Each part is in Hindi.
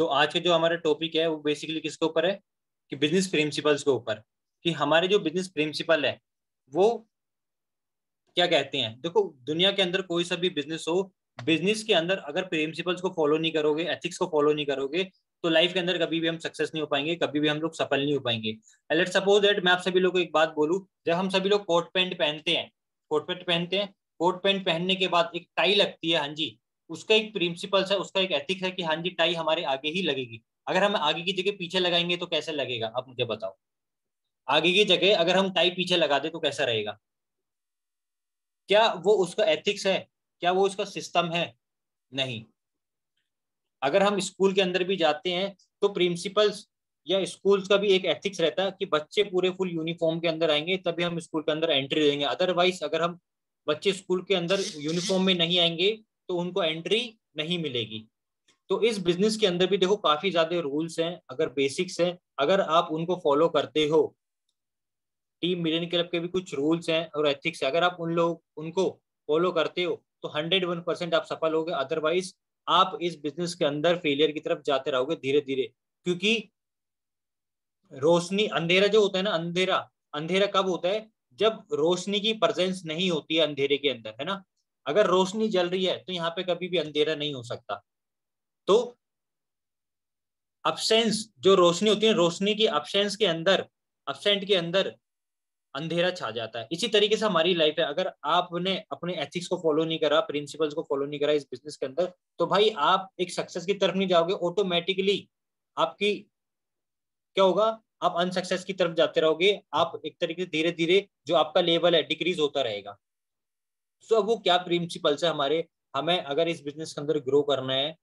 तो आज के जो हमारा टॉपिक है वो बेसिकली किसके ऊपर है कि बिजनेस प्रिंसिपल्स के ऊपर, कि हमारे जो बिजनेस प्रिंसिपल है वो क्या कहते हैं। देखो दुनिया के अंदर कोई सा भी बिजनेस हो, बिजनेस के अंदर अगर प्रिंसिपल्स को फॉलो नहीं करोगे, एथिक्स को फॉलो नहीं करोगे, तो लाइफ के अंदर कभी भी हम सक्सेस नहीं हो पाएंगे, कभी भी हम लोग सफल नहीं हो पाएंगे। लेट सपोज दैट मैं आप सभी लोगों को एक बात बोलूं, जब हम सभी लोग कोट पैंट पहनते हैं, कोट पैंट पहनते हैं, कोट पैंट पहनने के बाद एक टाई लगती है, हाँ जी, उसका एक प्रिंसिपल्स है, उसका एक एथिक्स है कि हाँ जी टाई हमारे आगे ही लगेगी। अगर हम आगे की जगह पीछे लगाएंगे तो कैसे लगेगा, आप मुझे बताओ। आगे की जगह अगर हम टाई पीछे लगा दे तो कैसा रहेगा? क्या वो उसका एथिक्स है? क्या वो उसका सिस्टम है? नहीं। अगर हम स्कूल के अंदर भी जाते हैं तो प्रिंसिपल्स या स्कूल का भी एक एथिक्स रहता है कि बच्चे पूरे फुल यूनिफॉर्म के अंदर आएंगे तभी हम स्कूल के अंदर एंट्री देंगे, अदरवाइज अगर हम बच्चे स्कूल के अंदर यूनिफॉर्म में नहीं आएंगे तो उनको एंट्री नहीं मिलेगी। तो इस बिजनेस के अंदर भी देखो काफी ज्यादा रूल्स हैं, अगर बेसिक्स हैं, अगर आप उनको फॉलो करते हो, टीम मिलियन क्लब के भी कुछ रूल्स हैं और एथिक्स है, अगर आप उनको फॉलो करते हो तो 101% आप सफल होगे, अदरवाइज आप इस बिजनेस के अंदर फेलियर की तरफ जाते रहोगे धीरे धीरे। क्योंकि रोशनी, अंधेरा जो होता है ना, अंधेरा, अंधेरा कब होता है? जब रोशनी की प्रेजेंस नहीं होती है अंधेरे के अंदर, है ना। अगर रोशनी जल रही है तो यहाँ पे कभी भी अंधेरा नहीं हो सकता। तो अब्सेंस, जो रोशनी होती है, रोशनी की अब्सेंस के अंदर, अब्सेंट के अंदर अंधेरा छा जाता है। इसी तरीके से हमारी लाइफ है, अगर आपने अपने एथिक्स को फॉलो नहीं करा, प्रिंसिपल्स को फॉलो नहीं करा इस बिजनेस के अंदर, तो भाई आप एक सक्सेस की तरफ नहीं जाओगे, ऑटोमेटिकली आपकी क्या होगा, आप अनसक्सेस की तरफ जाते रहोगे, आप एक तरीके से धीरे धीरे जो आपका लेवल है डिक्रीज होता रहेगा। सो अब वो क्या प्रिंसिपल्स है हमारे, हमें अगर इस बिजनेस के अंदर ग्रो करना है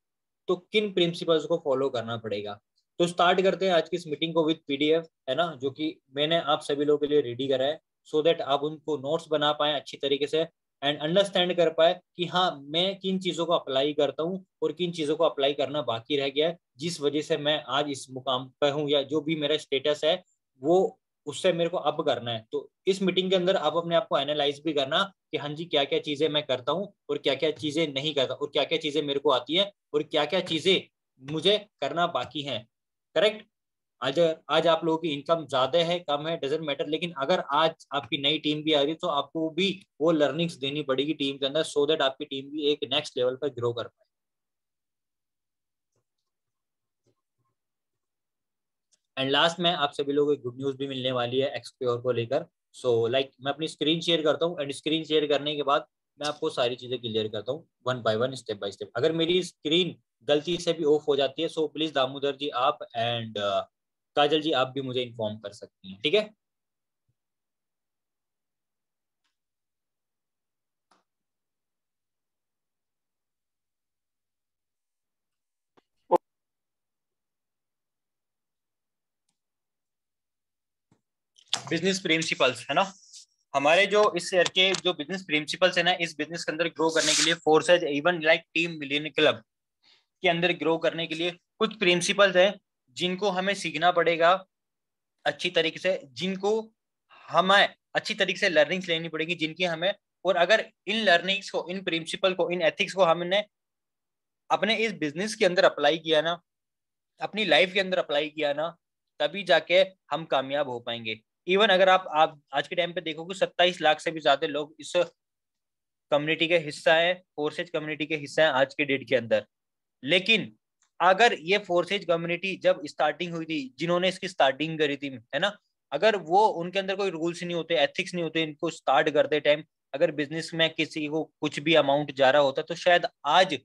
तो किन प्रिंसिपल्स को फॉलो करना पड़ेगा। तो स्टार्ट करते हैं आज की इस मीटिंग को विद पीडीएफ, है ना, जो कि मैंने आप सभी लोगों के लिए रेडी करा है, सो दैट आप उनको नोट्स बना पाए अच्छी तरीके से एंड अंडरस्टैंड कर पाए कि हाँ मैं किन चीजों को अप्लाई करता हूँ और किन चीजों को अप्लाई करना बाकी रह गया है, जिस वजह से मैं आज इस मुकाम पर हूँ, या जो भी मेरा स्टेटस है वो उससे मेरे को अप करना है। तो इस मीटिंग के अंदर आप अपने आप को एनालाइज भी करना कि हाँ जी क्या क्या चीजें मैं करता हूँ और क्या क्या चीजें नहीं करता, और क्या क्या चीजें मेरे को आती है और क्या क्या चीजें मुझे करना बाकी है। करेक्ट। आज आज आप लोगों की इनकम ज्यादा है कम है डजेंट मैटर, लेकिन अगर आज आपकी नई टीम भी आ रही है तो आपको भी वो लर्निंग्स देनी पड़ेगी टीम के अंदर, सो दैट आपकी टीम भी एक नेक्स्ट लेवल पर ग्रो कर पाए। एंड लास्ट में आप सभी लोगों को गुड न्यूज भी मिलने वाली है एक्सप्लोर को लेकर। सो लाइक मैं अपनी स्क्रीन शेयर करता हूँ एंड स्क्रीन शेयर करने के बाद मैं आपको सारी चीजें क्लियर करता हूँ one by one, step by step. अगर मेरी स्क्रीन गलती से भी ऑफ हो जाती है सो प्लीज दामोदर जी आप एंड काजल जी आप भी मुझे इन्फॉर्म कर सकती हैं, ठीक है। बिजनेस प्रिंसिपल्स है ना, हमारे जो इस शेयर के जो बिजनेस प्रिंसिपल्स है ना, इस बिजनेस के अंदर ग्रो करने के लिए forces even like team million club के अंदर ग्रो करने के लिए कुछ प्रिंसिपल्स हैं जिनको हमें सीखना पड़ेगा अच्छी तरीके से, जिनको हमें अच्छी तरीके से लर्निंग्स लेनी पड़ेगी, जिनकी हमें, और अगर इन लर्निंग्स को, इन प्रिंसिपल को, इन एथिक्स को हमने अपने इस बिजनेस के अंदर अप्लाई किया ना, अपनी लाइफ के अंदर अप्लाई किया ना, तभी जाके हम कामयाब हो पाएंगे। इवन अगर आप आज के टाइम पे देखोगे 27 लाख से भी ज्यादा लोग इस कम्युनिटी के हिस्सा है, फोर्सेज कम्युनिटी के हिस्सा है आज के डेट के अंदर। लेकिन अगर ये फोर्सेज कम्युनिटी जब स्टार्टिंग हुई थी, जिन्होंने इसकी स्टार्टिंग करी थी, है ना, अगर वो उनके अंदर कोई रूल्स नहीं होते, एथिक्स नहीं होते, इनको स्टार्ट करते टाइम अगर बिजनेस में किसी को कुछ भी अमाउंट जा रहा होता तो शायद आज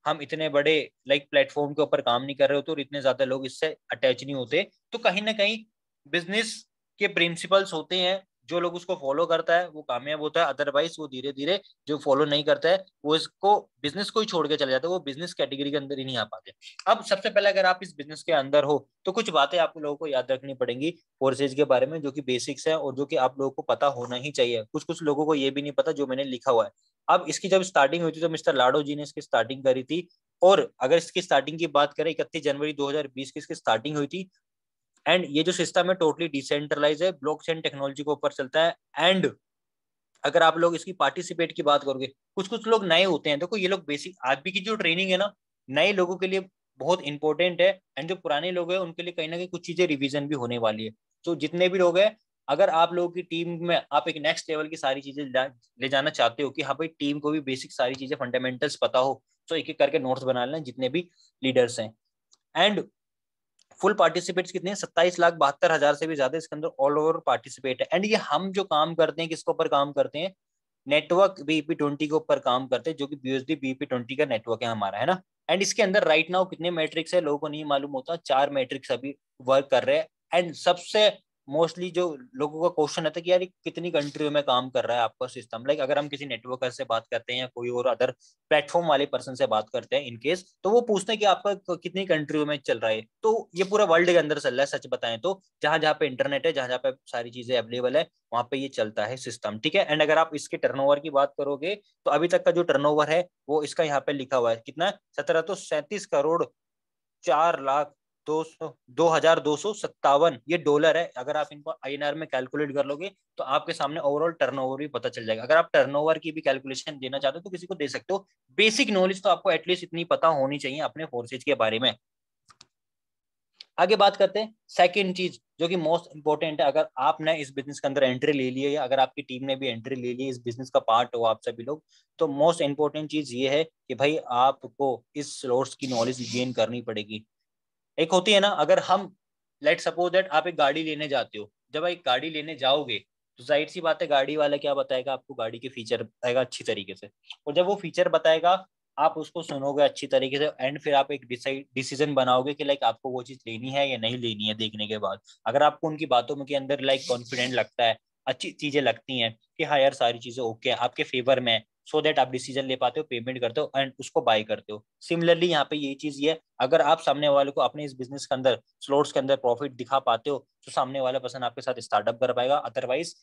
हम इतने बड़े लाइक प्लेटफॉर्म के ऊपर काम नहीं कर रहे होते और इतने ज्यादा लोग इससे अटैच नहीं होते। तो कहीं ना कहीं बिजनेस के प्रिंसिपल्स होते हैं, जो लोग उसको फॉलो करता है वो कामयाब होता है, अदरवाइज वो धीरे धीरे जो फॉलो नहीं करता है वो इसको, बिजनेस को ही छोड़ के चले जाते हैं, वो बिजनेस कैटेगरी के अंदर ही नहीं आ पाते। अब सबसे पहले अगर आप इस बिजनेस के अंदर हो तो कुछ बातें आप लोगों को याद रखनी पड़ेंगी फोर्सेज के बारे में, जो कि बेसिक्स है और जो कि आप लोगों को पता होना ही चाहिए। कुछ कुछ लोगों को ये भी नहीं पता जो मैंने लिखा हुआ है। अब इसकी जब स्टार्टिंग हुई थी तो मिस्टर लाडो जी ने इसकी स्टार्टिंग करी थी, और अगर इसकी स्टार्टिंग की बात करें 31 जनवरी 2020 की इसकी स्टार्टिंग हुई थी। एंड ये जो सिस्टम है टोटली डिसेंट्रलाइज है, ब्लॉकचेन टेक्नोलॉजी के ऊपर चलता है। एंड अगर आप लोग इसकी पार्टिसिपेट की बात करोगे, कुछ कुछ लोग नए होते हैं, देखो ये लोग बेसिक आज भी की जो ट्रेनिंग है ना, नए लोगों के लिए बहुत इंपॉर्टेंट है। एंड जो पुराने लोग हैं उनके लिए कहीं ना कहीं कुछ चीजें रिवीजन भी होने वाली है। तो जितने भी लोग हैं, अगर आप लोगों की टीम में आप एक नेक्स्ट लेवल की सारी चीजें ले जाना चाहते हो कि हाँ भाई टीम को भी बेसिक सारी चीजें फंडामेंटल्स पता हो, तो एक एक करके नोट्स बना लेना जितने भी लीडर्स हैं। एंड फुल पार्टिसिपेट्स कितने हैं, 27,72,000 से भी ज्यादा इसके अंदर ऑल ओवर पार्टिसिपेट है। एंड ये हम जो काम करते हैं किसके ऊपर काम करते हैं, नेटवर्क बीईपी 20 के ऊपर काम करते हैं, जो कि बीएसडी बीईपी 20 का नेटवर्क है हमारा, है ना। एंड इसके अंदर राइट नाउ कितने मैट्रिक्स है लोगों को नहीं मालूम होता, 4 मैट्रिक्स अभी वर्क कर रहे हैं। एंड सबसे मोस्टली जो लोगों का क्वेश्चन आता है कि यार कितनी कंट्रियों में काम कर रहा है आपका सिस्टम, लाइक अगर हम किसी नेटवर्कर से बात करते हैं या कोई और अदर प्लेटफॉर्म वाले पर्सन से बात करते हैं इन केस, तो वो पूछते हैं कि आपका कितनी कंट्रियों में चल रहा है। तो ये पूरा वर्ल्ड के अंदर चल रहा है सच बताएं तो, जहां जहां पे इंटरनेट है, जहां जहां पे सारी चीजें अवेलेबल है, वहां पे ये चलता है सिस्टम, ठीक है। एंड अगर आप इसके टर्नओवर की बात करोगे तो अभी तक का जो टर्नओवर है वो इसका यहाँ पे लिखा हुआ है कितना, 1737 करोड़ 4 लाख 2 हजार 257 ये डॉलर है। अगर आप इनको आईएनआर में कैलकुलेट कर लोगे तो आपके सामने ओवरऑल टर्नओवर भी पता चल जाएगा। अगर आप टर्नओवर की भी कैलकुलेशन देना चाहते हो तो किसी को दे सकते हो। बेसिक नॉलेज तो आपको एटलीस्ट इतनी पता होनी चाहिए अपने फोर्सेज के बारे में। आगे बात करते हैं सेकंड चीज जो कि मोस्ट इंपॉर्टेंट है। अगर आपने इस बिजनेस के अंदर एंट्री ले ली है या अगर आपकी टीम ने भी एंट्री ले ली है, इस बिजनेस का पार्ट हो आप सभी लोग, तो मोस्ट इंपॉर्टेंट चीज ये है कि भाई आपको इस स्लॉट्स की नॉलेज गेन करनी पड़ेगी। एक होती है ना, अगर हम लेट सपोज दैट आप एक गाड़ी लेने जाते हो, जब आप एक गाड़ी लेने जाओगे तो जाहिर सी बात है गाड़ी वाला क्या बताएगा आपको, गाड़ी के फीचर बताएगा अच्छी तरीके से। और जब वो फीचर बताएगा आप उसको सुनोगे अच्छी तरीके से, एंड फिर आप एक डिसीजन बनाओगे कि लाइक आपको वो चीज लेनी है या नहीं लेनी है। देखने के बाद अगर आपको उनकी बातों में के अंदर लाइक कॉन्फिडेंट लगता है, अच्छी चीजें लगती हैं कि हाँ यार सारी चीजें ओके है आपके फेवर में, सो दैट आप डिसीजन ले पाते हो, पेमेंट करते हो एंड उसको बाय करते हो। सिमिलरली यहाँ पे ये चीज ये है, अगर आप सामने वाले को अपने इस बिजनेस के अंदर स्लॉट्स के अंदर प्रॉफिट दिखा पाते हो तो सामने वाला पर्सन आपके साथ स्टार्टअप कर पाएगा, अदरवाइज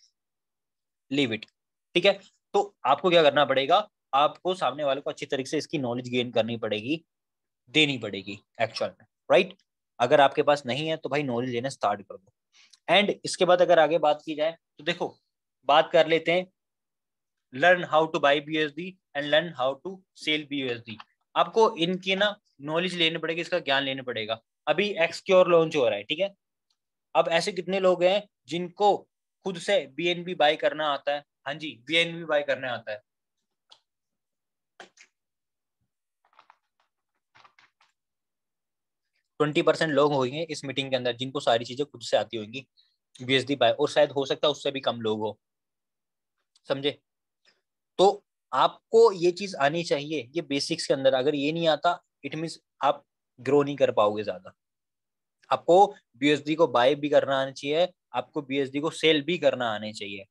लीव इट, ठीक है। तो आपको क्या करना पड़ेगा, आपको सामने वाले को अच्छी तरीके से इसकी नॉलेज गेन करनी पड़ेगी, देनी पड़ेगी एक्चुअल में, राइट। अगर आपके पास नहीं है तो भाई नॉलेज लेना स्टार्ट कर दो। एंड इसके बाद अगर आगे बात की जाए तो देखो, बात कर लेते हैं learn how to buy BUSD and learn how to sell BUSD. आपको इनकी ना नॉलेज लेनी पड़ेगी, इसका ज्ञान लेना पड़ेगा। अभी एक्सक्योर लॉन्च हो रहा है, ठीक है। अब ऐसे कितने लोग हैं जिनको खुद से बीएनबी बाय करना आता है, हाँ जी बीएनबी बाय करना आता है। 20% लोग होंगे इस मीटिंग के अंदर जिनको सारी चीजें खुद से आती होंगी बीएसडी बाय, और शायद हो सकता है उससे भी कम लोग हो, समझे। तो आपको ये चीज आनी चाहिए, ये बेसिक्स के अंदर अगर ये नहीं आता इट मीन्स आप ग्रो नहीं कर पाओगे ज्यादा। आपको बीएसडी को बाय भी करना आना चाहिए, आपको बीएसडी को सेल भी करना आने चाहिए।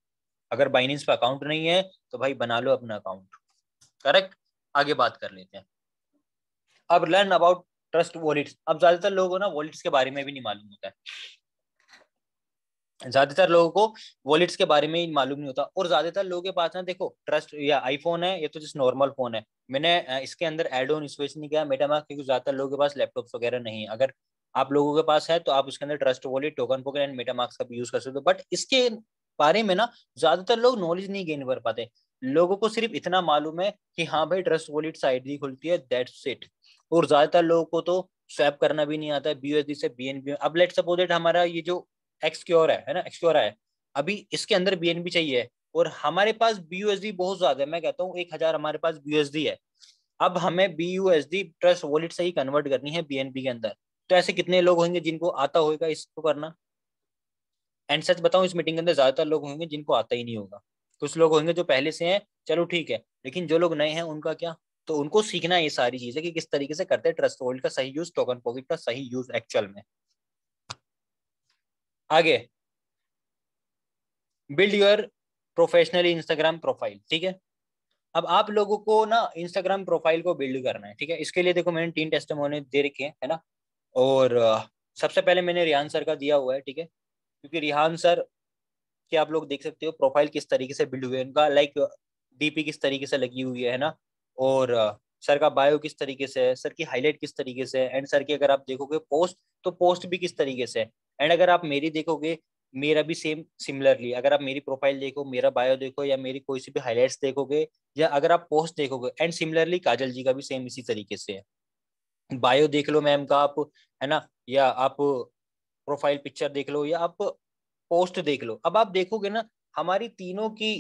अगर बाइनेंस पे अकाउंट नहीं है तो भाई बना लो अपना अकाउंट, करेक्ट। आगे बात कर लेते हैं। अब लर्न अबाउट ट्रस्ट वॉलेट्स। अब ज्यादातर लोगों को ना वॉलेट्स के बारे में भी नहीं मालूम होता है, ज्यादातर लोगों को वॉलेट्स के बारे में ही मालूम नहीं होता। और ज्यादातर लोगों के पास ना देखो ट्रस्ट या आईफोन है या तो जस्ट नॉर्मल फोन है। मैंने इसके अंदर एड ऑन स्पेस नहीं किया मेटामास्क, क्योंकि ज्यादातर लोगों के पास लैपटॉप्स वगैरह नहीं है। अगर आप लोगों के पास है तो आप उसके अंदर trust wallet, token pocket and MetaMask का भी यूज कर सकते हो। बट इसके बारे में ना ज्यादातर लोग नॉलेज नहीं गेन कर पाते। लोगों को सिर्फ इतना मालूम है कि हाँ भाई ट्रस्ट वॉलेट से आईडी खुलती है, दैट्स इट। और ज्यादातर लोगों को तो स्वैप करना भी नहीं आता है बीयूएसडी से बीएनबी। अब लेट्स सपोज दैट हमारा ये जो एक्सक्योर है ना, एक्सक्योर है, अभी इसके अंदर बीएनबी चाहिए और हमारे पास बीयूएसडी बहुत ज्यादा है। मैं कहता हूँ 1,000 हमारे पास बीयूएसडी है। अब हमें बीयूएसडी ट्रस्ट वॉलेट से ही कन्वर्ट करनी है बीएनबी के अंदर। तो ऐसे कितने लोग होंगे जिनको आता होगा इसको करना। एंड सच बताऊं इस मीटिंग के अंदर ज्यादातर लोग होंगे जिनको आता ही नहीं होगा। कुछ लोग होंगे जो पहले से हैं, चलो ठीक है, लेकिन जो लोग नए हैं उनका क्या। तो उनको सीखना ये सारी चीजें कि किस तरीके से करते हैं ट्रस्ट वॉलेट का सही यूज, टोकन पॉकेट का सही यूज एक्चुअल में। आगे build your professional Instagram profile, ठीक है। अब आप लोगों को ना इंस्टाग्राम प्रोफाइल को बिल्ड करना है, ठीक है। इसके लिए देखो मैंने 3 टेस्टिमोनी दे रखे हैं, है ना। और सबसे पहले मैंने रिहान सर का दिया हुआ है, ठीक है। क्योंकि रिहान सर के आप लोग देख सकते हो प्रोफाइल किस तरीके से बिल्ड हुए हैं उनका, लाइक डीपी किस तरीके से लगी हुई है ना। और सर का बायो किस तरीके से है, सर की हाईलाइट किस तरीके से है, एंड सर की अगर आप देखोगे पोस्ट तो पोस्ट भी किस तरीके से है। एंड अगर आप मेरी देखोगे मेरा भी सेम सिमिलरली, अगर आप मेरी प्रोफाइल देखो, मेरा बायो देखो या मेरी कोई सी भी हाईलाइट्स देखोगे या अगर आप पोस्ट देखोगे, एंड सिमिलरली काजल जी का भी सेम इसी तरीके से है। बायो देख लो मैम का आप, है ना, या आप प्रोफाइल पिक्चर देख लो, या आप पोस्ट देख लो। अब आप देखोगे ना, हमारी तीनों की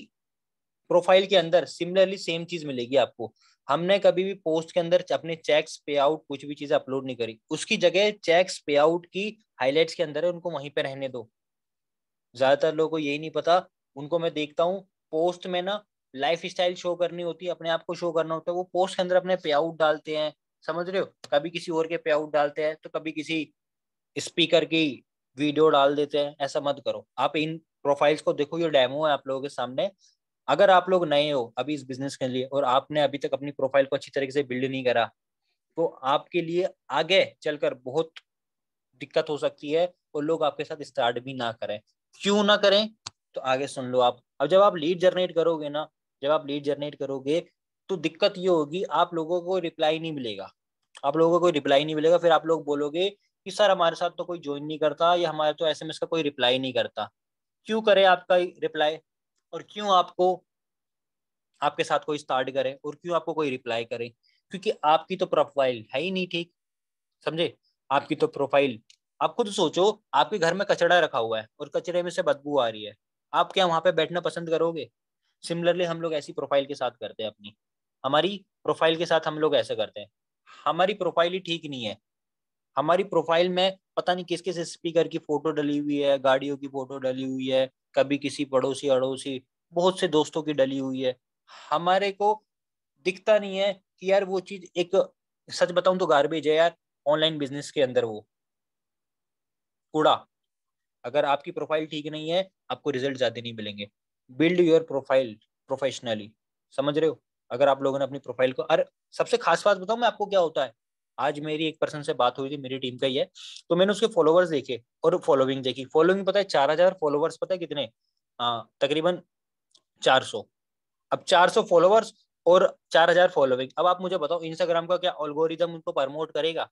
प्रोफाइल के अंदर सिमिलरली सेम चीज मिलेगी आपको। हमने कभी भी पोस्ट के अंदर अपने चेक्स पे आउट कुछ भी चीजें अपलोड नहीं करी, उसकी जगह चेक्स पे आउट की हाईलाइट्स के अंदर है, उनको वहीं पे रहने दो। ज्यादातर लोगों को यही नहीं पता, उनको मैं देखता हूँ पोस्ट में ना लाइफ स्टाइल शो करनी होती है, अपने आप को शो करना होता है, वो पोस्ट के अंदर अपने पे आउट डालते हैं, समझ रहे हो, कभी किसी और के पे आउट डालते हैं, तो कभी किसी स्पीकर की वीडियो डाल देते हैं। ऐसा मत करो, आप इन प्रोफाइल्स को देखो, ये डेमो है आप लोगों के सामने। अगर आप लोग नए हो अभी इस बिजनेस के लिए और आपने अभी तक अपनी प्रोफाइल को अच्छी तरीके से बिल्ड नहीं करा, तो आपके लिए आगे चलकर बहुत दिक्कत हो सकती है, और लोग आपके साथ स्टार्ट भी ना करें। क्यों ना करें, तो आगे सुन लो आप। अब जब आप लीड जनरेट करोगे ना, जब आप लीड जनरेट करोगे, तो दिक्कत ये होगी, आप लोगों को रिप्लाई नहीं मिलेगा, आप लोगों को कोई रिप्लाई नहीं मिलेगा। फिर आप लोग बोलोगे कि सर हमारे साथ तो कोई ज्वाइन नहीं करता, या हमारे तो एसएमएस का कोई रिप्लाई नहीं करता। क्यों करे आपका रिप्लाई, और क्यों आपको आपके साथ कोई स्टार्ट करे, और क्यों आपको कोई रिप्लाई करे? क्योंकि आपकी तो प्रोफाइल है ही नहीं ठीक, समझे? आपकी तो प्रोफाइल, आप खुद सोचो, आपके घर में कचड़ा रखा हुआ है और कचरे में से बदबू आ रही है, आप क्या वहां पे बैठना पसंद करोगे? सिमिलरली हम लोग ऐसी प्रोफाइल के साथ करते हैं अपनी, हमारी प्रोफाइल के साथ हम लोग ऐसे करते हैं। हमारी प्रोफाइल ही ठीक नहीं है, हमारी प्रोफाइल में पता नहीं किस किस स्पीकर की फोटो डली हुई है, गाड़ियों की फोटो डली हुई है, कभी किसी पड़ोसी अड़ोसी बहुत से दोस्तों की डली हुई है। हमारे को दिखता नहीं है कि यार वो चीज एक, सच बताऊं तो गार्बेज है यार, ऑनलाइन बिजनेस के अंदर वो कूड़ा। अगर आपकी प्रोफाइल ठीक नहीं है, आपको रिजल्ट ज्यादा नहीं मिलेंगे। बिल्ड योर प्रोफाइल प्रोफेशनली, समझ रहे हो? अगर आप लोगों ने अपनी प्रोफाइल को, अरे सबसे खास बात बताऊं मैं आपको क्या होता है, आज मेरी एक पर्सन से बात हुई थी, मेरी टीम का ही है, तो मैंने उसके फॉलोवर्स देखे और फॉलोइंग देखी। फॉलोइंग पता है 4,000, फॉलोवर्स पता है कितने? तकरीबन 400। अब 400 फॉलोवर्स और 4,000 फॉलोइंग, अब आप मुझे बताओ इंस्टाग्राम का क्या ऑल्गोरिदम उनको प्रमोट करेगा?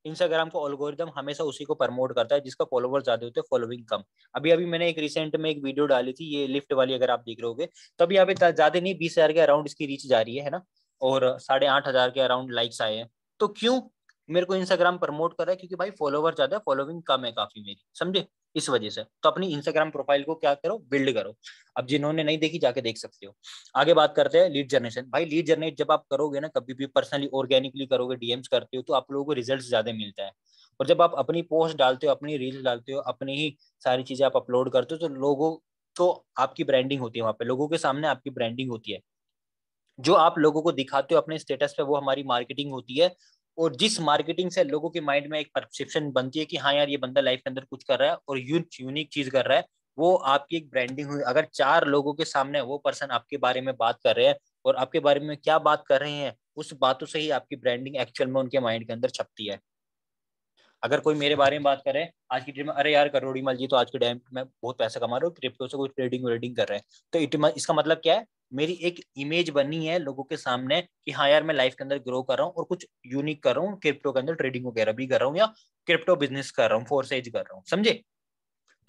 इंस्टाग्राम का ऑल्गोरिदम हमेशा उसी को प्रमोट करता है जिसका फॉलोवर ज्यादा होते हैं, फॉलोइंग कम। अभी अभी मैंने एक रिसेंट में एक वीडियो डाली थी, ये लिफ्ट वाली, अगर आप देख रहे होगे, तो अभी यहाँ पे ज्यादा नहीं, 20,000 के अराउंड इसकी रीच जा रही है ना, और 8,500 के अराउंड लाइक्स आए हैं। तो क्यों मेरे को इंस्टाग्राम प्रमोट कर रहा है? क्योंकि भाई फॉलोवर ज्यादा है, फॉलोइंग कम है काफी मेरी, समझे? इस वजह से तो अपनी इंस्टाग्राम प्रोफाइल को क्या करो, बिल्ड करो। अब जिन्होंने नहीं देखी जाके देख सकते हो। आगे बात करते हैं लीड जनरेशन। भाई लीड जनरेट जब आप करोगे ना, कभी भी पर्सनली ऑर्गेनिकली करोगे, डीएम्स करते हो, तो आप लोगों को रिजल्ट ज्यादा मिलता है। और जब आप अपनी पोस्ट डालते हो, अपनी रील्स डालते हो, अपनी ही सारी चीजें आप अपलोड करते हो, तो लोगों, तो आपकी ब्रांडिंग होती है वहां पे, लोगों के सामने आपकी ब्रांडिंग होती है। जो आप लोगों को दिखाते हो अपने स्टेटस पे, वो हमारी मार्केटिंग होती है। और जिस मार्केटिंग से लोगों के माइंड में एक परसेप्शन बनती है कि हाँ यार ये बंदा लाइफ के अंदर कुछ कर रहा है और यूनिक चीज कर रहा है, वो आपकी एक ब्रांडिंग हुई। अगर 4 लोगों के सामने वो पर्सन आपके बारे में बात कर रहे हैं, और आपके बारे में क्या बात कर रहे हैं, उस बातों से ही आपकी ब्रांडिंग एक्चुअल में उनके माइंड के अंदर छपती है। अगर कोई मेरे बारे में बात करे आज की डेट में, अरे यार करोड़ी मल जी तो आज के टाइम में बहुत पैसा कमा रहे हो, क्रिप्टो से कोई ट्रेडिंग वेडिंग कर रहे हैं, तो इसका मतलब क्या है? मेरी एक इमेज बनी है लोगों के सामने कि हाँ यार मैं लाइफ के अंदर ग्रो कर रहा हूँ और कुछ यूनिक कर रहा हूँ, क्रिप्टो के अंदर ट्रेडिंग वगैरह भी कर रहा हूँ, या क्रिप्टो बिजनेस कर रहा हूँ, फोर्स एज कर रहा हूँ, समझे?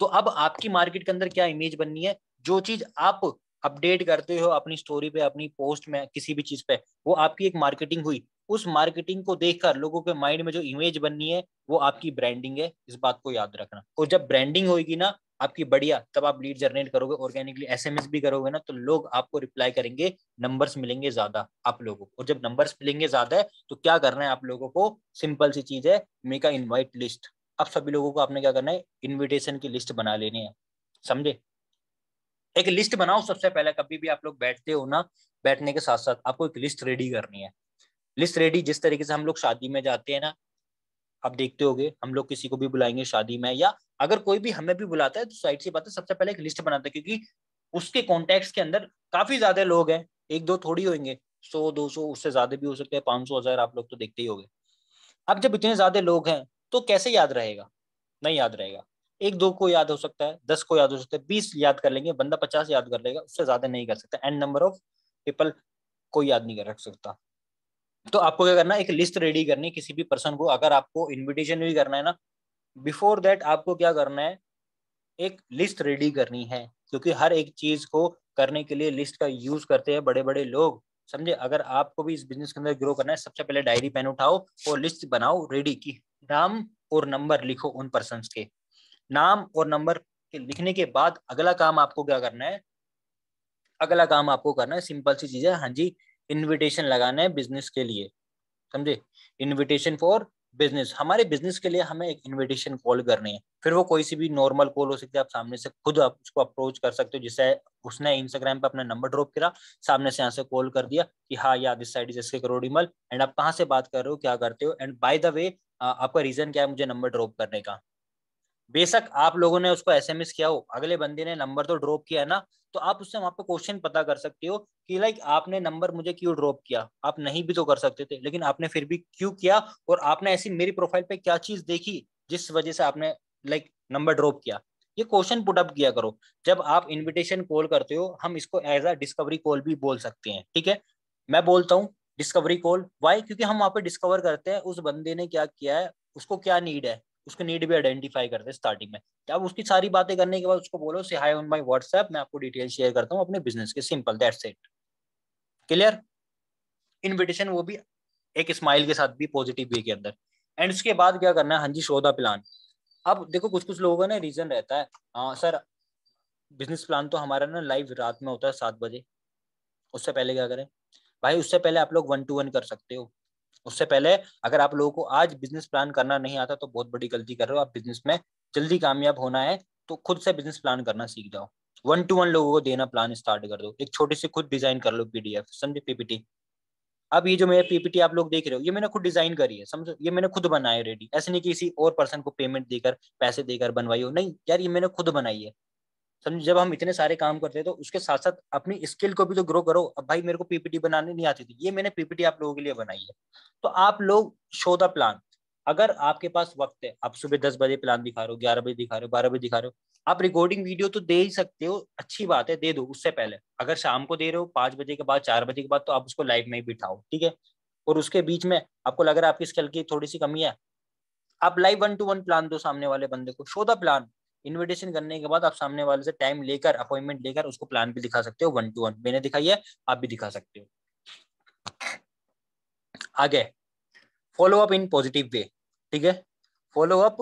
तो अब आपकी मार्केट के अंदर क्या इमेज बननी है? जो चीज आप अपडेट करते हो अपनी स्टोरी पे, अपनी पोस्ट में, किसी भी चीज पे, वो आपकी एक मार्केटिंग हुई। उस मार्केटिंग को देखकर लोगों के माइंड में जो इमेज बननी है, वो आपकी ब्रांडिंग है, इस बात को याद रखना। और जब ब्रांडिंग होगी ना आपकी बढ़िया, तब आप लीड जनरेट करोगे, ऑर्गेनिकली एसएमएस भी करोगे ना, तो लोग आपको रिप्लाई करेंगे, नंबर्स मिलेंगे ज्यादा आप लोगों को। और जब नंबर्स मिलेंगे ज्यादा है, तो क्या करना है आप लोगों को? सिंपल सी चीज है, मेक अ इनवाइट लिस्ट। अब सभी लोगों को आपने क्या करना है? इनविटेशन की लिस्ट बना लेनी है, समझे? एक लिस्ट बनाओ सबसे पहले, कभी भी आप लोग बैठते हो ना, बैठने के साथ साथ आपको एक लिस्ट रेडी करनी है। लिस्ट रेडी जिस तरीके से हम लोग शादी में जाते हैं ना, आप देखते होगे, हम लोग किसी को भी बुलाएंगे शादी में, या अगर कोई भी हमें भी बुलाता है, तो साइड सी बात है, सबसे पहले एक लिस्ट बनाते हैं, क्योंकि उसके कॉन्टेक्ट के अंदर काफी ज्यादा लोग हैं, एक दो थोड़ी होंगे, 100 200, उससे ज्यादा भी हो सकते हैं, 500 1000, आप लोग तो देखते ही होंगे। अब जब इतने ज्यादा लोग हैं, तो कैसे याद रहेगा? नहीं याद रहेगा। एक दो को याद हो सकता है, 10 को याद हो सकता है, 20 याद कर लेंगे, बंदा 50 याद कर लेगा, उससे ज्यादा नहीं कर सकता। एन नंबर ऑफ पीपल कोई याद नहीं कर रख सकता। तो आपको क्या करना है? एक लिस्ट रेडी करनी है किसी भी पर्सन को, अगर आपको इनविटेशन भी करना है ना, बिफोर दैट आपको क्या करना है? एक लिस्ट रेडी करनी है, क्योंकि हर एक चीज को करने के लिए लिस्ट का यूज करते हैं बड़े बड़े लोग। समझे। अगर आपको भी इस बिजनेस के अंदर ग्रो करना है, सबसे पहले डायरी पेन उठाओ और लिस्ट बनाओ रेडी की, नाम और नंबर लिखो उन पर्सन्स के, नाम और नंबर के लिखने के बाद अगला काम आपको क्या करना है, अगला काम आपको करना है सिंपल सी चीज है, हाँ जी, इनविटेशन लगाना है बिजनेस के लिए, समझे। इनविटेशन फॉर बिजनेस, हमारे बिजनेस के लिए हमें एक इनविटेशन कॉल करनी है, फिर वो कोई सी भी नॉर्मल कॉल हो सकती है, आप सामने से खुद आप उसको अप्रोच कर सकते हो, जिससे उसने इंस्टाग्राम पे अपना नंबर ड्रॉप करा, सामने से यहाँ से कॉल कर दिया कि हाँ यार this side is SK Karorimal, and आप कहाँ से बात कर रहे हो, क्या करते हो, एंड बाय द वे आपका रीजन क्या है मुझे नंबर ड्रॉप करने का। बेशक आप लोगों ने उसको एसएमएस किया हो, अगले बंदे ने नंबर तो ड्रॉप किया है ना, तो आप उससे वहां पे क्वेश्चन पता कर सकते हो कि लाइक आपने नंबर मुझे क्यों ड्रॉप किया, आप नहीं भी तो कर सकते थे, लेकिन आपने फिर भी क्यों किया, और आपने ऐसी मेरी प्रोफाइल पे क्या चीज देखी जिस वजह से आपने लाइक नंबर ड्रॉप किया, ये क्वेश्चन पुट अप किया करो। जब आप इन्विटेशन कॉल करते हो, हम इसको एज अ डिस्कवरी कॉल भी बोल सकते हैं, ठीक है। मैं बोलता हूँ डिस्कवरी कॉल, वाई, क्योंकि हम वहां पे डिस्कवर करते हैं उस बंदे ने क्या किया है, उसको क्या नीड है, उसके नीड भी आइडेंटिफाई करते हैं स्टार्टिंग में। अब उसकी सारी बातें करने के बाद उसको बोलो से हाय ऑन माय व्हाट्सएप, मैं आपको डिटेल शेयर करता हूँ अपने बिजनेस के, simple that's it, clear. Invitation वो भी एक स्माइल के साथ भी पॉजिटिव वे के अंदर। एंड उसके बाद क्या करना है, हाँ जी, शो द प्लान। अब देखो कुछ कुछ लोगों का ना रीजन रहता है, हाँ सर बिजनेस प्लान तो हमारा ना लाइव रात में होता है 7 बजे, उससे पहले क्या करें। भाई उससे पहले आप लोग 1-to-1 कर सकते हो। उससे पहले अगर आप लोगों को आज बिजनेस प्लान करना नहीं आता तो बहुत बड़ी गलती कर रहे हो आप, बिजनेस में जल्दी कामयाब होना है तो खुद से बिजनेस प्लान करना सीख जाओ। 1-to-1 लोगों को देना प्लान स्टार्ट कर दो, एक छोटी सी खुद डिजाइन कर लो पीडीएफ, समझे, पीपीटी। अब ये जो मेरे पीपीटी आप लोग देख रहे हो ये मैंने खुद डिजाइन करी है, समझो, ये मैंने खुद बनाया रेडी, ऐसे नहीं किसी और पर्सन को पेमेंट देकर पैसे देकर बनवाई हो, नहीं यार ये मैंने खुद बनाई है। समझ, जब हम इतने सारे काम करते हैं तो उसके साथ साथ अपनी स्किल को भी तो ग्रो करो। अब भाई मेरे को पीपीटी बनाने नहीं आती थी, ये मैंने पीपीटी आप लोगों के लिए बनाई है। तो आप लोग शो द प्लान। अगर आपके पास वक्त है, आप सुबह 10 बजे प्लान दिखा रहे हो, 11 बजे दिखा रहे हो, 12 बजे दिखा रहे हो, आप रिकॉर्डिंग वीडियो तो दे ही सकते हो, अच्छी बात है, दे दो। उससे पहले अगर शाम को दे रहे हो 5 बजे के बाद, 4 बजे के बाद, तो आप उसको लाइव में ही बिठाओ, ठीक है। और उसके बीच में आपको लग रहा है आपकी स्किल की थोड़ी सी कमी है, आप लाइव 1-to-1 प्लान दो सामने वाले बंदे को, शो द प्लान। इनविटेशन करने के बाद आप सामने वाले से टाइम लेकर अपॉइंटमेंट लेकर उसको प्लान भी दिखा सकते हो 1-to-1, मैंने दिखाई है, आप भी दिखा सकते हो। आगे, follow up in positive way, ठीक है। Follow up